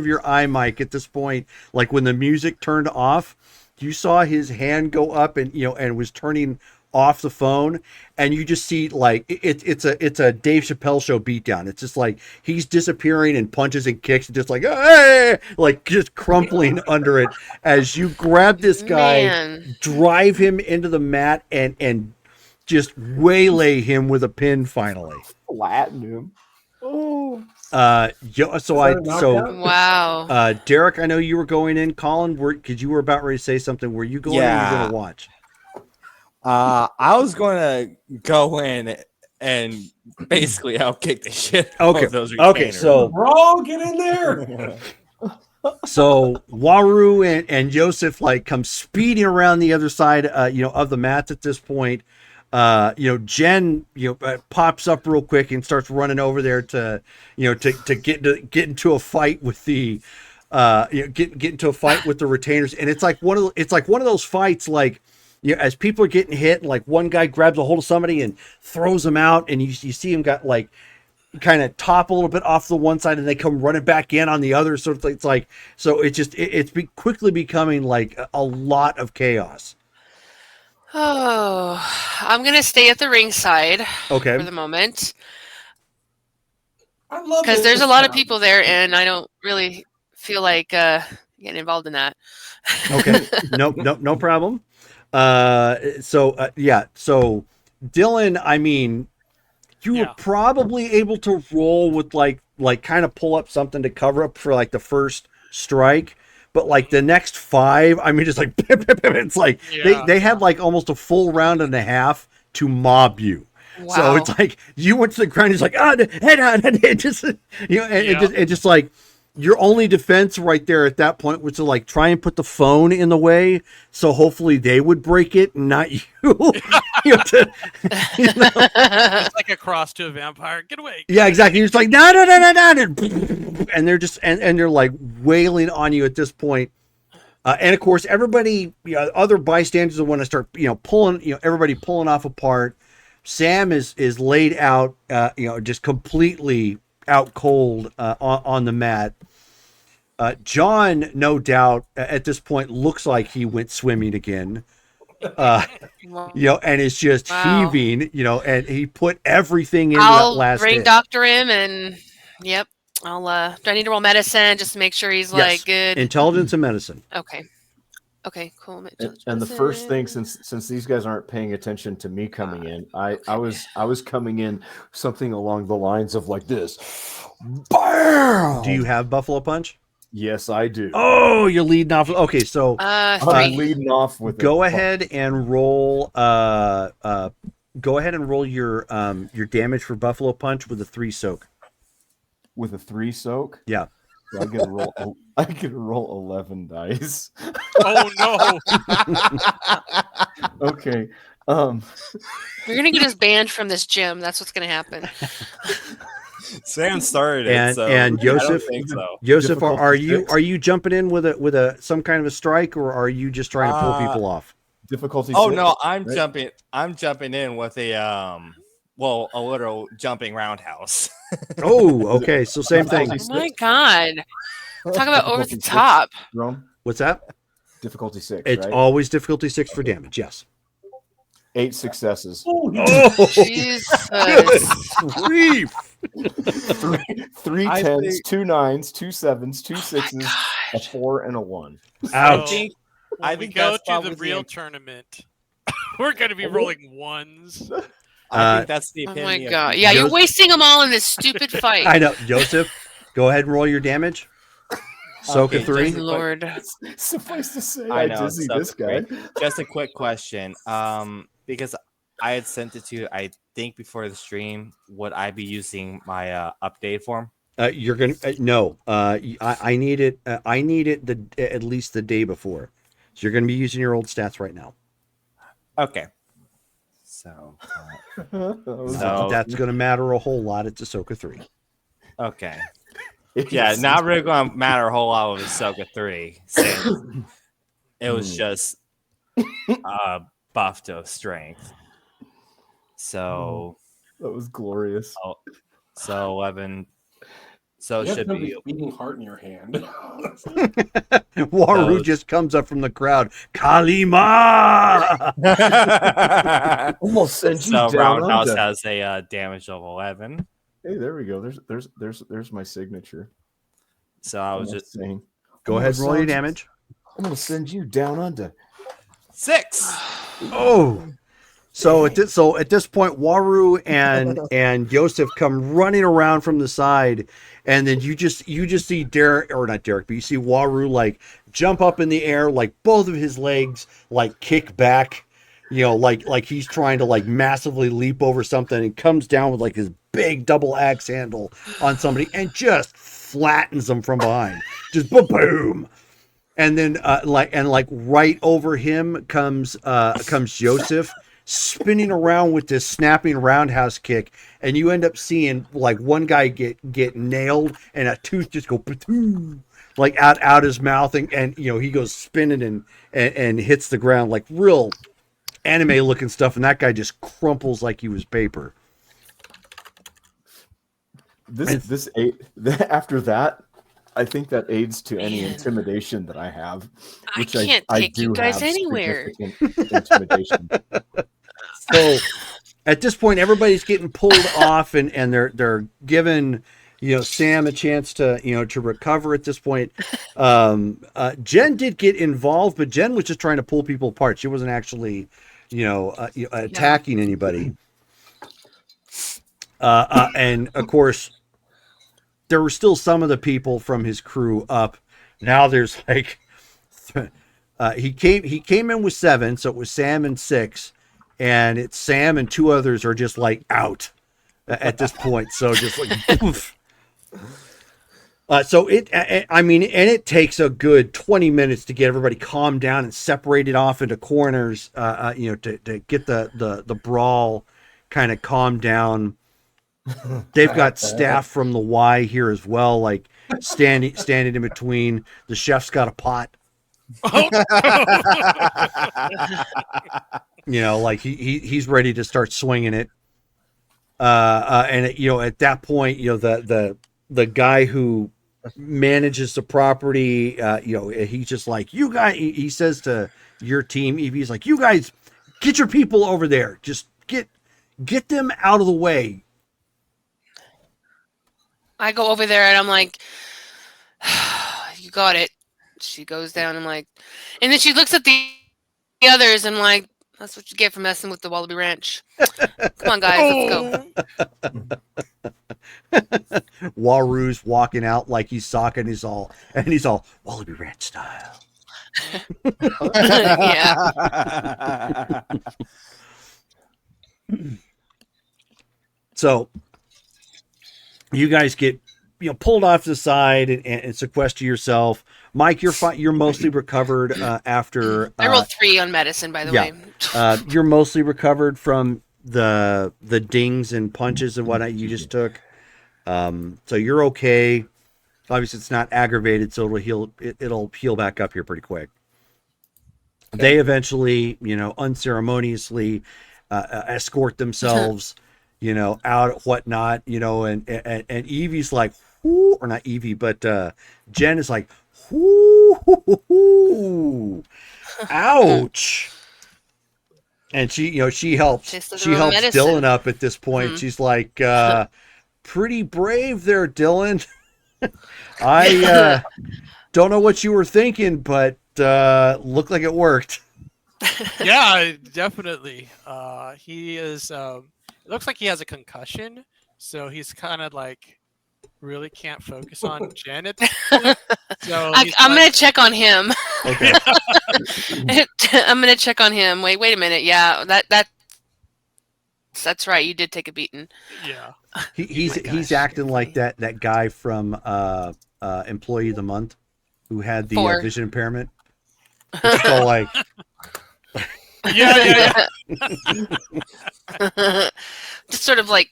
H: your eye, Mike, at this point, like when the music turned off, you saw his hand go up and and was turning off the phone, and you just see like it's a Dave Chappelle show beatdown. It's just like he's disappearing and punches and kicks and just like hey, like just crumpling under it as you grab this guy,
I: Man.
H: drive him into the mat and just waylay him with a pin finally.
F: Flatten him. Oh.
I: Wow.
H: Derek, I know you were going in. Colin, because you were about ready to say something. Were you going in or were you going to watch?
G: I was going to go in and basically outkick the shit out of those retainers.
H: Okay, so
D: Bro, get in there.
H: so Waru and Joseph like come speeding around the other side, of the mats at this point. Jen, pops up real quick and starts running over there to get into a fight with the, get into a fight with the retainers. And it's like one of those fights, like, as people are getting hit and like one guy grabs a hold of somebody and throws them out. And you see him got like kind of top a little bit off the one side and they come running back in on the other. So it's quickly becoming like a lot of chaos.
I: Oh, I'm gonna stay at the ringside
H: Okay.
I: for the moment
D: I love
I: because
D: this
I: there's a lot of
D: sound.
I: people there, and I don't really feel like getting involved in that.
H: Okay. No problem. So Dylan, I mean, you were probably able to roll with like kind of pull up something to cover up for like the first strike, but like the next 5, I mean, just like it's like they had like almost a full round and a half to mob you.
I: Wow.
H: So it's like you went to the ground. He's like, head on, and it just it just like your only defense right there at that point was to like try and put the phone in the way, so hopefully they would break it and not you.
E: It's like a cross to a vampire. Get away.
H: Yeah, exactly. You're just like, no, and they're just and they're like wailing on you at this point. And of course, everybody, other bystanders want to start, pulling, everybody pulling off apart. Sam is laid out, just completely out cold on the mat. John, no doubt, at this point, looks like he went swimming again. And is just heaving, and he put everything into that last
I: bring
H: hit.
I: doctor him, and yep. Do I need to roll medicine just to make sure he's like good?
H: Intelligence and medicine.
I: Okay, cool.
F: And the first thing, since these guys aren't paying attention to me coming in, I was coming in something along the lines of like this. Bam!
H: Do you have Buffalo Punch?
F: Yes, I do.
H: Oh, you're leading off. Okay, so
F: I'm leading off with.
H: Go ahead and roll. Go ahead and roll your damage for Buffalo Punch with a 3 soak.
F: With a 3 soak?
H: Yeah.
F: So I can roll 11 dice.
E: Oh no.
F: Okay.
I: You're gonna get us banned from this gym. That's what's gonna happen.
G: Sam started it,
H: and Joseph,
G: I don't think so.
H: Joseph, are you jumping in with a some kind of a strike, or are you just trying to pull people off?
F: Difficulty.
G: Oh
F: 6,
G: no, I'm
F: right?
G: jumping. I'm jumping in with a literal jumping roundhouse.
H: Oh, okay. So same thing.
I: Oh my god! Talk about over the
F: 6,
I: top.
F: Rome?
H: What's that?
F: Difficulty 6.
H: It's
F: right?
H: always difficulty 6 for damage. Yes.
F: 8 successes.
H: Oh,
I: Jesus!
H: Grief.
F: 3 10s, 2 9s, 2 7s, 2 6s, a 4, and a 1.
H: Ouch.
E: So, when we go to the real tournament, we're going to be rolling ones.
G: I think that's the
I: Oh
G: opinion.
I: my god! Yeah, you're wasting them all in this stupid fight.
H: I know, Joseph. Go ahead and roll your damage. Soak a 3.
I: Lord.
F: Suffice to say,
G: I
F: I
G: know,
F: dizzy
G: so
F: this guy.
G: Just a quick question. Because I had sent it to you, I think before the stream, would I be using my update form?
H: You're gonna no. I need it. I need it at least the day before. So you're gonna be using your old stats right now.
G: Okay. So
H: that's gonna matter a whole lot. It's Ahsoka 3.
G: Okay. Yeah, not really going to matter a whole lot with Ahsoka 3. Since it was just buff to strength. So
F: that was glorious.
G: So 11. So it
D: You
G: should
D: have
G: be
D: a beating heart in your hand.
H: Waru just comes up from the crowd. Kalima.
F: Almost sent you
G: so
F: down
G: Roundhouse
F: under.
G: has a damage of 11.
F: Hey, there we go. There's my signature.
G: So I was just
F: saying.
H: Go ahead and roll your damage.
F: I'm gonna send you down under.
G: 6.
H: Oh. So at this point, Waru and Joseph come running around from the side, and then you just see Derek, or not Derek, but you see Waru like jump up in the air, like both of his legs like kick back, like he's trying to like massively leap over something, and comes down with like his big double axe handle on somebody and just flattens them from behind, just boom. And then right over him comes Joseph, spinning around with this snapping roundhouse kick, and you end up seeing like one guy get nailed and a tooth just go like out his mouth, and he goes spinning and hits the ground like real anime looking stuff, and that guy just crumples like he was paper.
F: After that, I think that aids to any intimidation that I have. Which
I: I can't take
F: do
I: you guys
F: have
I: anywhere.
F: significant intimidation.
H: So at this point, everybody's getting pulled off, and they're giving Sam a chance to to recover at this point. Jen did get involved, but Jen was just trying to pull people apart. She wasn't actually attacking anybody. And of course, there were still some of the people from his crew up. Now there's like he came in with 7, so it was Sam and 6. And it's Sam and 2 others are just like out at this point. So just like, poof. So I mean, and it takes a good 20 minutes to get everybody calmed down and separated off into corners, you know, to get the brawl kind of calmed down. They've got staff from the Y here as well, like standing in between. The chef's got a pot. You know, like he's ready to start swinging it. And you know, at that point, you know, the guy who manages the property, you know, he's just like, you guys, he says to your team, Evie's like, you guys get your people over there. Just get them out of the way.
I: I go over there and I'm like, you got it. She goes down and like, and then she looks at the others and I'm like, that's what you get for messing with the Wallaby Ranch. Come on, guys, let's go.
H: Waru's walking out like he's socking he's all Wallaby Ranch style.
I: Yeah.
H: So you guys get, you know, pulled off to the side and sequester yourself. Mike, you're mostly recovered after.
I: I rolled 3 on medicine, by the way.
H: You're mostly recovered from the dings and punches and whatnot you just took. So you're okay. Obviously, it's not aggravated, so it'll heal back up here pretty quick. Okay. They eventually, you know, unceremoniously escort themselves, you know, out whatnot, you know, and Evie's like, whoo, or not Evie, but Jen is like, whoo, ouch. And she, you know, she helps
I: medicine.
H: Dylan up at this point. Mm-hmm. She's like, pretty brave there, Dylan. I don't know what you were thinking, but looked like it worked.
E: Yeah, definitely. He is. It looks like he has a concussion, so he's kind of like really can't focus on Janet. So
I: I'm gonna check on him.
H: Okay.
I: I'm gonna check on him. Wait a minute. Yeah, that's right. You did take a beating.
E: Yeah.
H: He's acting like that guy from Employee of the Month who had the vision impairment. So like,
E: yeah.
I: Just sort of like,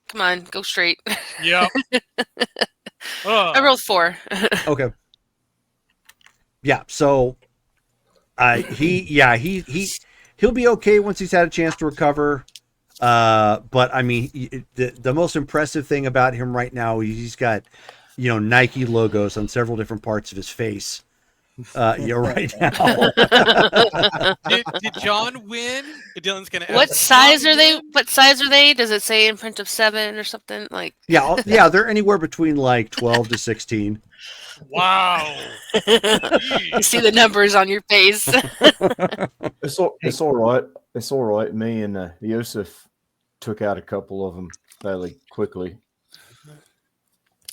I: come on, go straight.
E: Yeah.
I: I rolled 4.
H: Okay. Yeah. So, he'll be okay once he's had a chance to recover. But I mean, the most impressive thing about him right now, he's got, you know, Nike logos on several different parts of his face. Right now.
E: Did John win? Dylan's gonna.
I: What size are they? What size are they? Does it say in print of 7 or something like?
H: Yeah, they're anywhere between like 12 to 16.
E: Wow.
I: You see the numbers on your face.
F: It's all right. It's all right. Me and Yosef took out a couple of them fairly quickly.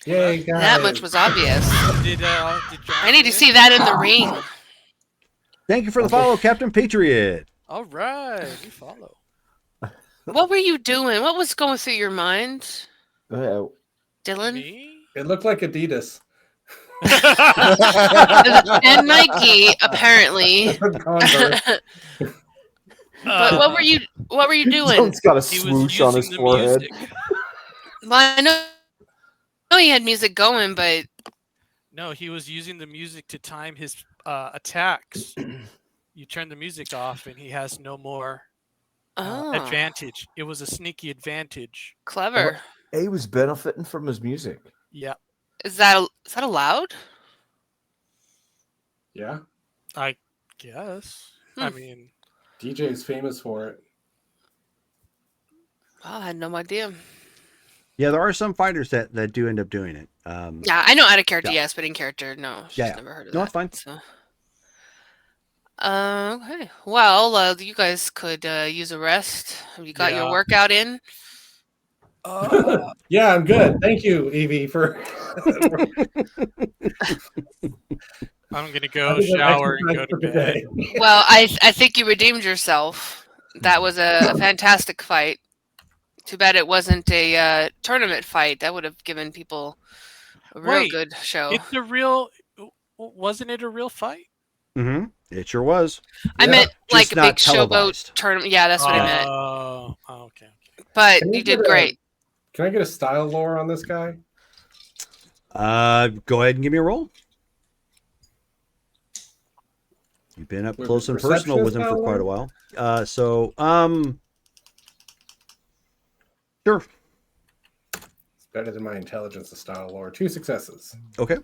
D: Yay, guys.
I: That much was obvious.
E: Did John
I: I need to see that in the ring.
H: Thank you for the follow, Captain Patriot.
E: All right, we follow.
I: What were you doing? What was going through your mind, Dylan?
E: Me?
D: It looked like Adidas.
I: And Nike, apparently. But what were you doing?
F: Someone's got a swoosh on his forehead.
I: Well, I know he had music going, but
E: no, he was using the music to time his attacks. You turn the music off, and he has no more advantage. It was a sneaky advantage.
I: Clever.
F: He was benefiting from his music.
E: Yeah.
I: Is that allowed?
D: Yeah.
E: I guess. I mean,
D: DJ is famous for it.
I: Wow, I had no idea.
H: Yeah, there are some fighters that do end up doing it.
I: Yeah, I know out of character, yes, but in character, no. She's never heard of that.
H: No, it's fine.
I: So. Okay. Well, you guys could use a rest. Have you got your workout in?
D: Yeah, I'm good. Thank you, Evie, for.
E: I'm gonna go shower and go to bed.
I: Well, I think you redeemed yourself. That was a fantastic fight. Too bad it wasn't a tournament fight. That would have given people A real
E: Wait,
I: good show.
E: It's a real. Wasn't it a real fight?
H: Mm-hmm. It sure was.
I: I meant like
H: Just
I: a
H: not
I: big showboat
H: televised.
I: tournament. Yeah, that's what I meant.
E: Oh, okay.
I: But
D: Can
I: you
D: get
I: did great.
D: Can I get a style lore on this guy?
H: Go ahead and give me a roll. You've been up
D: With
H: close and
D: perception
H: personal with him for
D: style
H: quite a
D: lore?
H: while. Sure.
D: It's better than my intelligence of style lore. 2 successes.
H: Okay.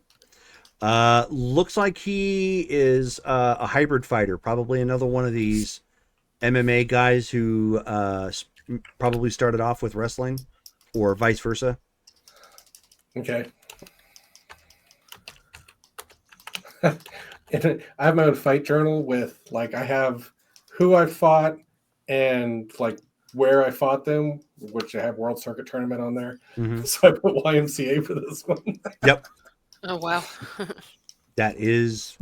H: Looks like he is a hybrid fighter, probably another one of these MMA guys who probably started off with wrestling, or vice versa.
D: Okay. And I have my own fight journal with like I have who I fought and like where I fought them, which I have World Circuit Tournament on there.
H: Mhm.
D: So I put YMCA for this one.
H: Yep.
I: Oh wow.
H: That is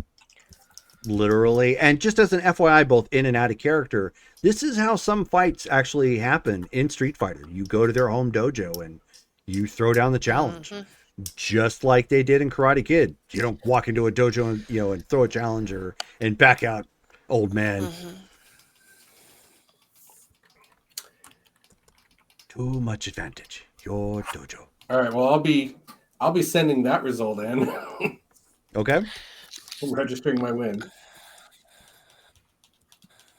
H: literally, and just as an FYI, both in and out of character, this is how some fights actually happen in Street Fighter. You go to their home dojo and you throw down the challenge, just like they did in Karate Kid. You don't walk into a dojo and and throw a challenge and back out, old man. Too much advantage. Your dojo.
D: All right. Well, I'll be sending that result in.
H: Okay.
D: I'm registering my win.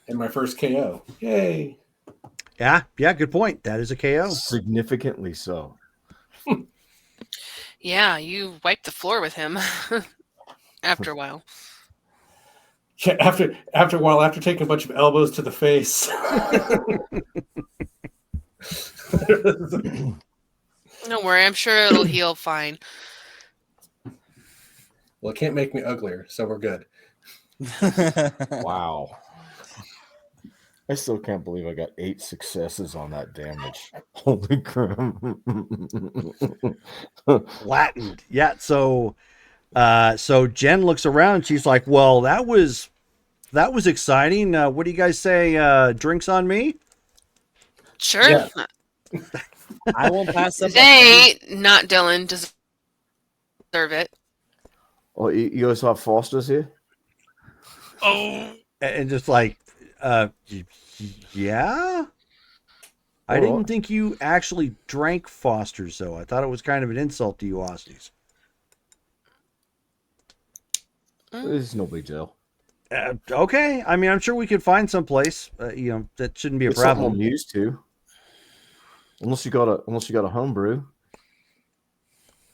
D: And my first KO. Yay.
H: Yeah. Good point. That is a KO.
F: Significantly so.
I: Yeah, you wiped the floor with him after a while.
D: Yeah, after a while, after taking a bunch of elbows to the face.
I: Don't worry, I'm sure it'll heal fine.
D: Well, it can't make me uglier, so we're good.
F: Wow. I still can't believe I got 8 successes on that damage. Holy crap.
H: Flattened. Yeah. So Jen looks around. She's like, well, that was exciting. What do you guys say? Drinks on me?
I: Sure.
D: Yeah.
J: I will pass up.
I: They, not Dylan, deserve it.
F: Oh, you guys have Foster's here?
E: Oh,
H: And just like, yeah. I
F: Oh.
H: didn't think you actually drank Foster's, though. I thought it was kind of an insult to you Aussies.
F: It's no big deal.
H: Okay. I mean, I'm sure we could find some place. That shouldn't be a
F: It's something I'm
H: problem.
F: used to. Unless you got a home brew.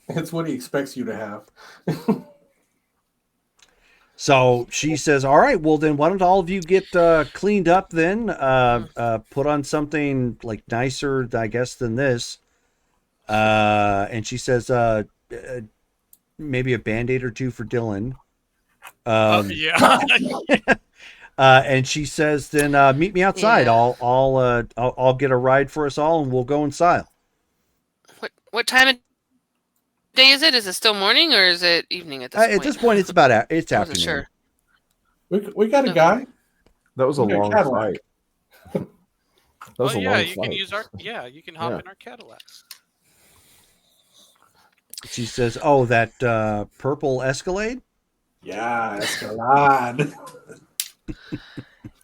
D: It's what he expects you to have.
H: So she says, all right, well, then why don't all of you get cleaned up then? Put on something like nicer, I guess, than this. And she says, maybe a Band-Aid or two for Dylan.
E: yeah.
H: And she says, then meet me outside.
I: Yeah.
H: I'll get a ride for us all, and we'll go in style.
I: What time of day is it? Is it still morning or is it evening at this point?
H: At this point, it's it's
I: I wasn't
H: afternoon.
I: sure.
D: We got a guy.
F: That was a
D: Yeah,
F: long
D: Cadillac.
F: fight. That was
E: Oh
F: a
E: yeah,
F: long
E: you
F: fight.
E: can use our you can hop
F: Yeah.
E: in our Cadillacs.
H: She says, oh, that purple Escalade?
D: Yeah, Escalade.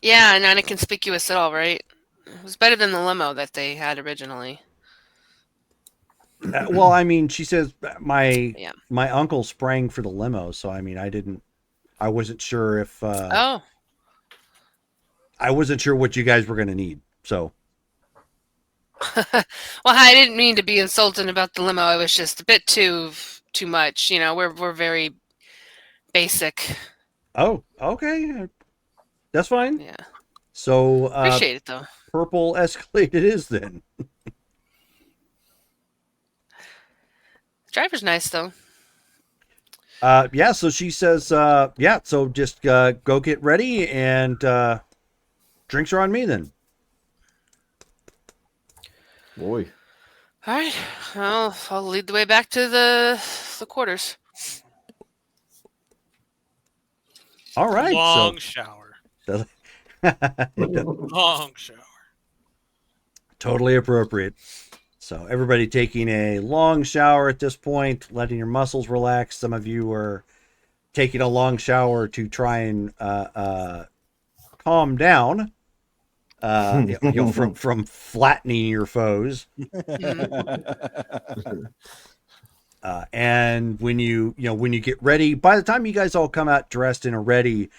I: Yeah, not inconspicuous at all, right? It was better than the limo that they had originally.
H: Well, I mean, she says my
I: Yeah.
H: my uncle sprang for the limo, so I mean, I wasn't sure if
I: Oh,
H: I wasn't sure what you guys were going to need. So
I: well, I didn't mean to be insulting about the limo. It was just a bit too much. You know, we're very basic.
H: oh, okay, that's fine.
I: Yeah,
H: So
I: appreciate it though.
H: purple Escalade it is then.
I: Driver's nice though.
H: Yeah. So she says, yeah. So just go get ready, and drinks are on me then.
F: Boy.
I: All right, well, I'll lead the way back to the quarters.
H: All right.
E: Long shower.
H: So
E: Long shower.
H: totally appropriate. So everybody taking a long shower at this point, letting your muscles relax. Some of you are taking a long shower to try and calm down, from flattening your foes. And when you get ready, by the time you guys all come out dressed and are ready,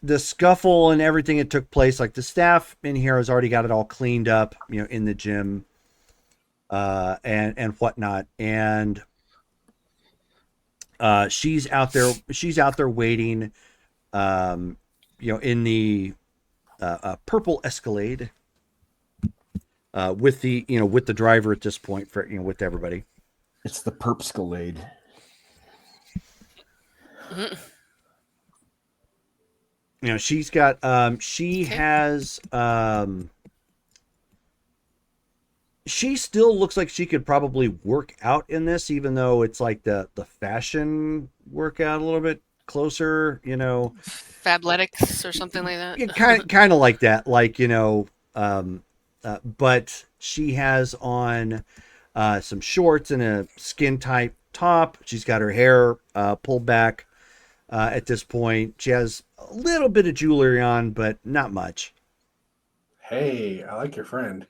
H: the scuffle and everything that took place, like the staff in here has already got it all cleaned up, in the gym, and whatnot. And she's out there waiting, in the purple Escalade, with the driver at this point for with everybody.
F: It's the Perpscalade.
H: She's got she has she still looks like she could probably work out in this, even though it's like the fashion workout a little bit closer,
I: Fabletics or something like that.
H: Yeah, kind of like that, but she has on some shorts and a skin tight top. She's got her hair pulled back at this point. She has a little bit of jewelry on, but not much.
D: Hey, I like your friend.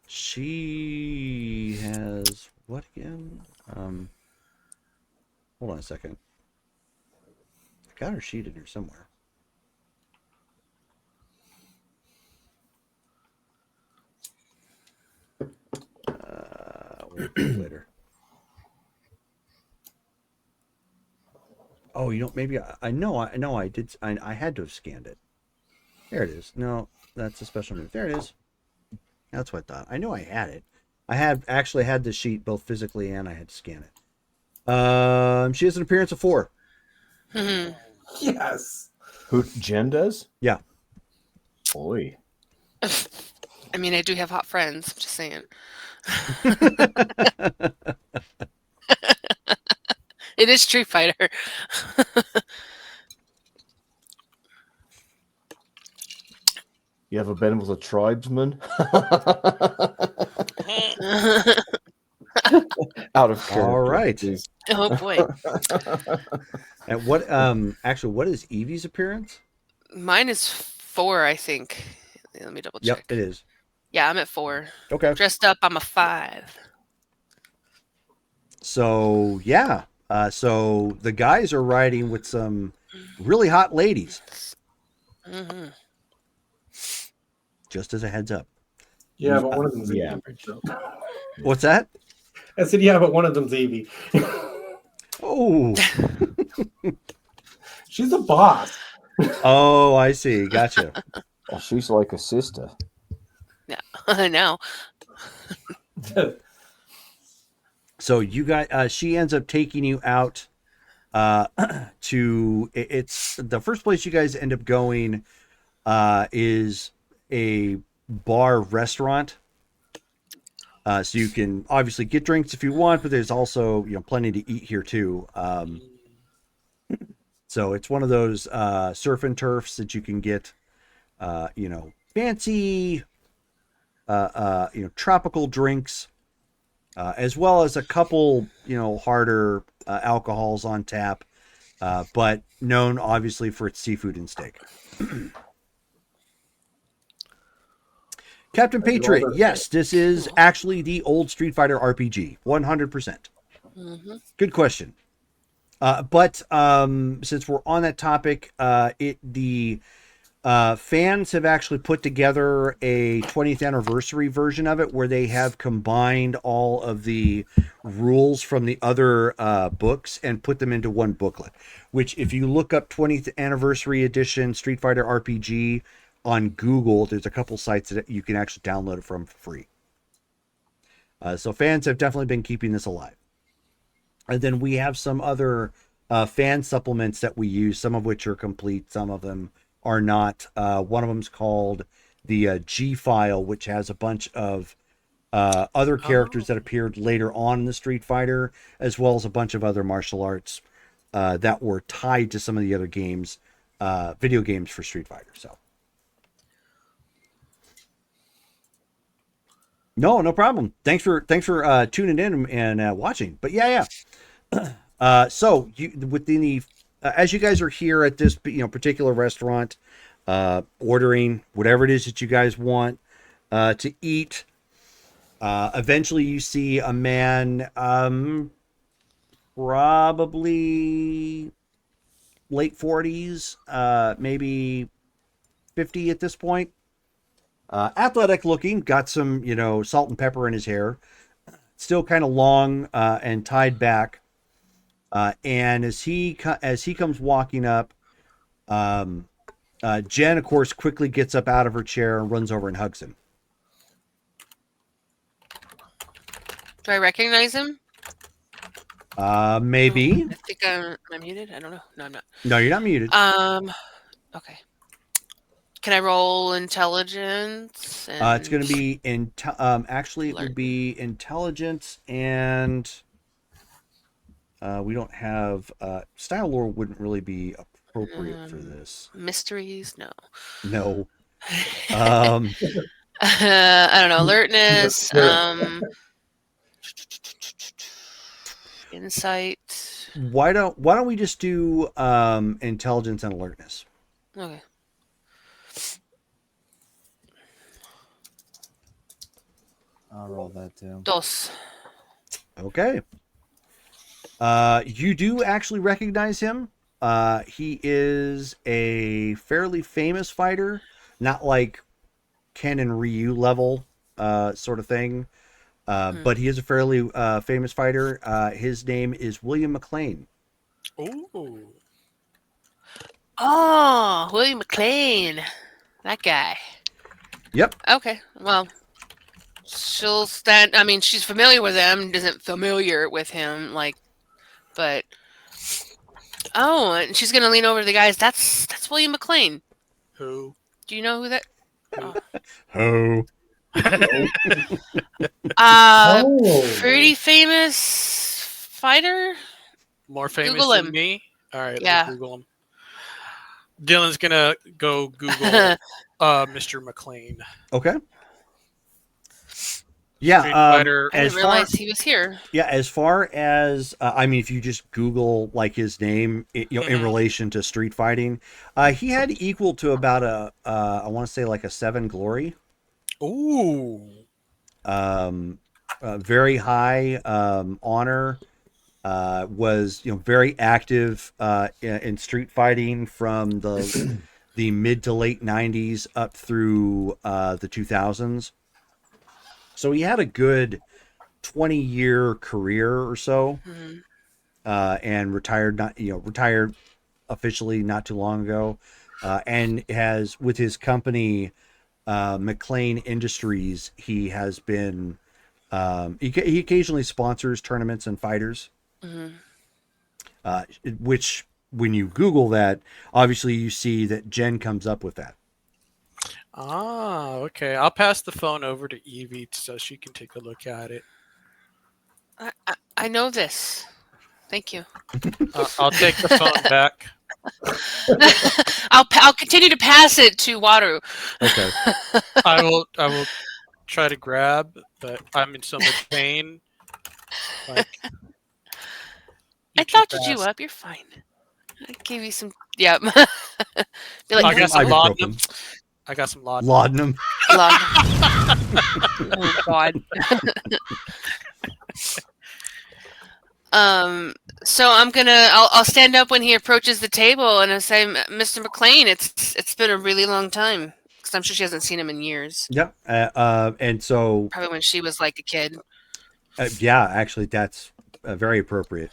H: She has what again? Hold on a second. I got her sheet in here somewhere. We'll do it later. Oh, maybe I know I did. I had to have scanned it. There it is. No, that's a special move. There it is. That's what I thought. I know I had it. I actually had the sheet both physically and I had to scan it. She has an appearance of 4.
I: Mhm.
D: Yes.
F: Who Jen does?
H: Yeah.
F: Boy.
I: I mean, I do have hot friends. I'm just saying. It is Street Fighter.
F: You ever been with a tribesman? Out of character.
H: All right.
F: Please.
I: Oh boy.
H: And what what is Evie's appearance?
I: Mine is 4, I think. Let me double check.
H: Yep, it is.
I: Yeah, I'm at 4.
H: Okay.
I: Dressed up, I'm a 5.
H: So yeah. So the guys are riding with some really hot ladies.
I: Mm-hmm.
H: Just as a heads up.
D: Yeah, but one of them's
F: yeah.
D: Evie.
H: What's that?
D: I said, yeah, but one of them's Evie.
H: Oh.
D: She's a boss.
H: Oh, I see. Gotcha.
F: Oh, she's like a sister.
I: Yeah, I know.
H: So you guys, she ends up taking you out it's the first place you guys end up going is a bar restaurant. So you can obviously get drinks if you want, but there's also plenty to eat here too. So it's one of those surf and turfs that you can get fancy tropical drinks, as well as a couple harder alcohols on tap, but known obviously for its seafood and steak. Captain Patriot, yes, this is actually the old Street Fighter RPG, 100%.
I: Mm-hmm.
H: Good question. But since we're on that topic, the fans have actually put together a 20th anniversary version of it where they have combined all of the rules from the other books and put them into one booklet, which if you look up 20th anniversary edition Street Fighter RPG on Google, there's a couple sites that you can actually download it from for free. So fans have definitely been keeping this alive. And then we have some other fan supplements that we use, some of which are complete, some of them are not. One of them is called the G File, which has a bunch of other characters that appeared later on in the Street Fighter, as well as a bunch of other martial arts that were tied to some of the other games, video games for Street Fighter. So No problem. Thanks for tuning in and watching. But yeah. So you within the as you guys are here at this particular restaurant, ordering whatever it is that you guys want to eat. Eventually, you see a man, probably late 40s, maybe 50 at this point. Athletic looking, got some, salt and pepper in his hair, still kind of long and tied back. And as he comes walking up, Jen, of course, quickly gets up out of her chair and runs over and hugs him.
I: Do I recognize him?
H: Maybe.
I: I think am I muted? I don't know. No, I'm not.
H: No, you're not muted.
I: Okay. Can I roll intelligence?
H: It's going to be actually it would be intelligence, and we don't have style lore wouldn't really be appropriate for this.
I: Mysteries? No.
H: No.
I: I don't know. Alertness. Insight.
H: Why don't we just do intelligence and alertness?
I: Okay.
J: I'll roll that too.
I: Dos.
H: Okay. You do actually recognize him. He is a fairly famous fighter, not like Ken and Ryu level sort of thing, but he is a fairly famous fighter. His name is William McLean.
E: Ooh.
I: Oh, William McLean. That guy.
H: Yep.
I: Okay. Well, she'll stand. I mean, she's familiar with him. Isn't familiar with him, but. Oh, and she's gonna lean over to the guys. That's William McLean.
E: Who?
I: Do you know who that?
H: Who?
I: Pretty famous fighter.
E: More famous
I: Google
E: than
I: him.
E: me? All right,
I: Yeah.
E: let's Google him. Dylan's gonna go Google Mr. McLean.
H: Okay. Yeah,
I: I didn't realize he was here.
H: Yeah, as far as I mean, if you just Google his name, in relation to street fighting, he had equal to about I want to say a 7 glory.
E: Ooh.
H: Very high honor. Was very active in street fighting from the mid to late 90s up through the 2000s. So he had a good 20-year career or so, and retired officially not too long ago, and has with his company McLean Industries. He has been he occasionally sponsors tournaments and fighters, which when you Google that, obviously you see that Jen comes up with that.
E: Ah, okay. I'll pass the phone over to Evie so she can take a look at it.
I: I know this. Thank you.
E: I'll take the phone back.
I: I'll continue to pass it to Wataru.
H: Okay.
E: I will try to grab, but I'm in so much pain.
I: I thought you up. You're fine. I gave you some. Yeah. Be like,
E: I got some
H: Ibuprofen.
E: laudanum. I got some laudanum.
H: Laudanum.
I: Oh God. So I'll stand up when he approaches the table and I say, Mr. McLean, it's been a really long time because I'm sure she hasn't seen him in years.
H: Yep. And so
I: Probably when she was like a kid.
H: yeah, actually, that's very appropriate.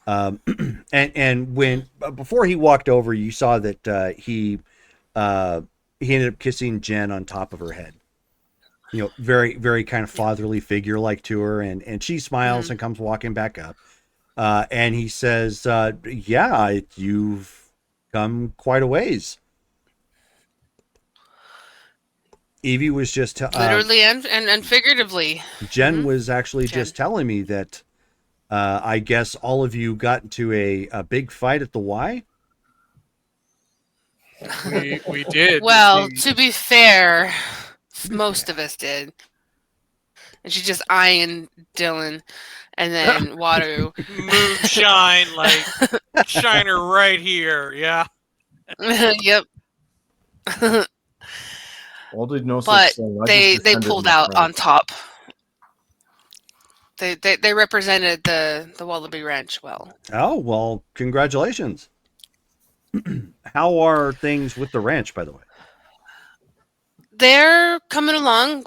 H: And when before he walked over, you saw that he ended up kissing Jen on top of her head. Very, very kind of fatherly figure like to her, and she smiles and comes walking back up. And he says, yeah, you've come quite a ways. Evie was just
I: Literally and figuratively.
H: Jen was actually just telling me that I guess all of you got into a big fight at the Y.
E: We did.
I: Well, to be fair, most of us did. and she's just eyeing Dylan, and then Wadu.
E: Moonshine, like shine her right here. Yeah.
I: Yep.
F: Well, did no
I: But
F: such thing. I
I: they
F: just defended
I: pulled
F: my
I: out
F: friend.
I: on top. They represented the Wallaby Ranch well.
H: Oh, well, congratulations. How are things with the ranch, by the way?
I: They're coming along.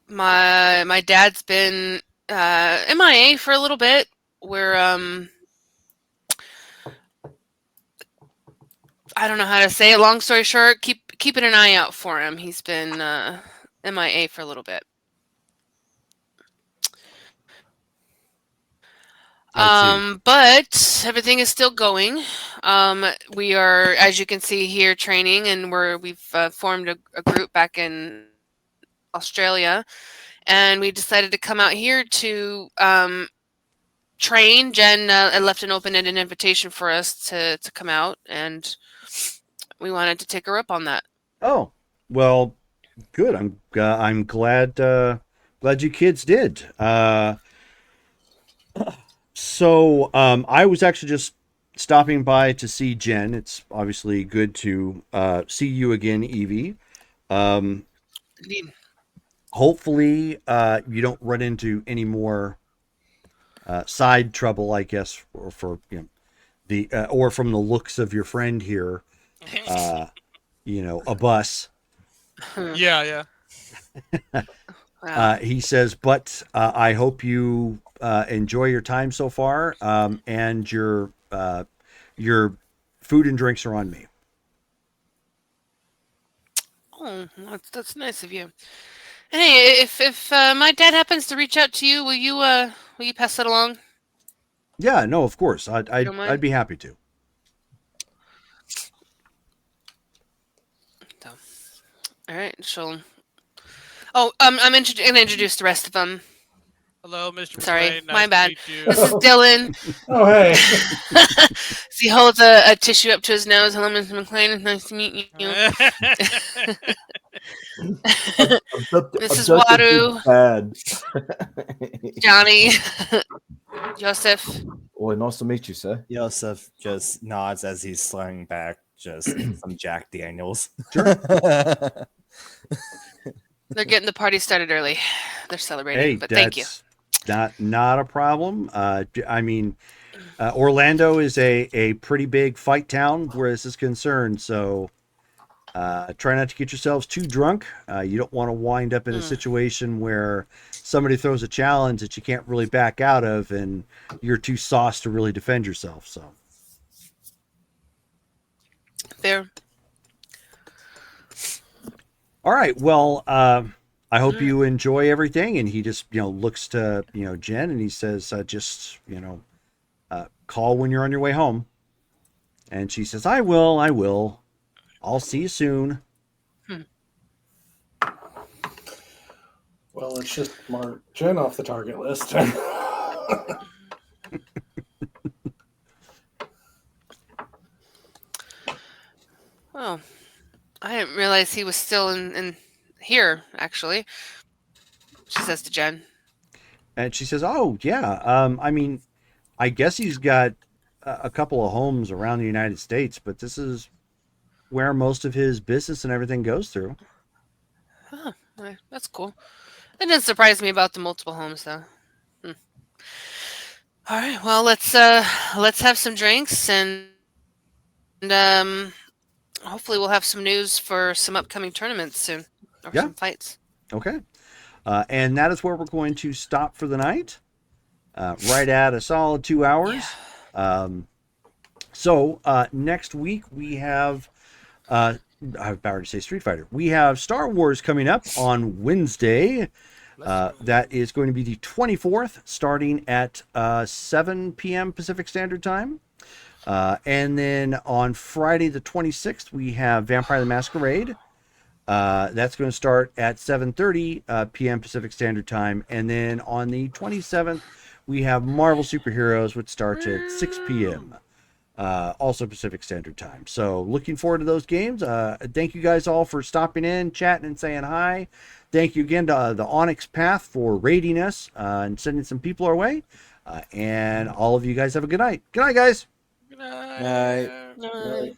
I: My dad's been MIA for a little bit. We're I don't know how to say it. Long story short, keeping an eye out for him. He's been MIA for a little bit. But everything is still going. We are, as you can see here, training, and we've formed a group back in Australia, and we decided to come out here to train. Jen left an open-ended invitation for us to come out, and we wanted to take her up on that.
H: Oh, well, good. I'm glad you kids did. So I was actually just stopping by to see Jen. It's obviously good to see you again, Evie. Hopefully you don't run into any more side trouble, I guess, for the or from the looks of your friend here, a bus.
E: Yeah.
H: He says, but I hope you enjoy your time so far, and your food and drinks are on me.
I: Oh, that's nice of you. And hey, if my dad happens to reach out to you, will you pass that along?
H: Yeah, no, of course.
I: Don't mind?
H: I'd be happy to.
I: So, all right, she'll. Oh, I'm gonna introduce the rest of them.
E: Hello, Mr.
I: Sorry,
E: McLean. Nice
I: my
E: to
I: bad.
E: meet you.
I: This is Dylan.
D: Oh, hey.
I: So he holds a tissue up to his nose. Hello, Mr. McLean. Nice to meet you. This is Wadu. Johnny. Joseph.
F: Well, nice to meet you, sir.
G: Joseph just nods as he's slurring back just some Jack Daniels.
H: Sure.
I: They're getting the party started early. They're celebrating,
H: Hey,
I: but thank you.
H: Not a problem. I mean, Orlando is a pretty big fight town where this is concerned, so try not to get yourselves too drunk. You don't want to wind up in a situation where somebody throws a challenge that you can't really back out of, and you're too sauced to really defend yourself. So
I: Fair.
H: all right, well, I hope you enjoy everything. And he just looks to Jen, and he says, just call when you're on your way home. And she says, I will. I'll see you soon.
D: Well, let's just mark Jen off the target list.
I: Oh, I didn't realize he was still in here, actually. She says to Jen.
H: And she says, oh, yeah. I mean, I guess he's got a couple of homes around the United States, but this is where most of his business and everything goes through.
I: Oh, that's cool. It didn't surprise me about the multiple homes, though. All right, well, let's have some drinks, and hopefully we'll have some news for some upcoming tournaments soon, or some fights.
H: Okay. And that is where we're going to stop for the night, right at a solid 2 hours.
I: Yeah.
H: So next week we have, I'm about to say Street Fighter. We have Star Wars coming up on Wednesday. That is going to be the 24th, starting at 7 p.m. Pacific Standard Time. And then on Friday the 26th, we have Vampire the Masquerade. That's going to start at 7:30 p.m. Pacific Standard Time. And then on the 27th, we have Marvel Superheroes, which starts at 6 p.m. also Pacific Standard Time. So looking forward to those games. Thank you guys all for stopping in, chatting, and saying hi. Thank you again to the Onyx Path for raiding us and sending some people our way. And all of you guys have a good night. Good night, guys.
E: Good night.
J: Night.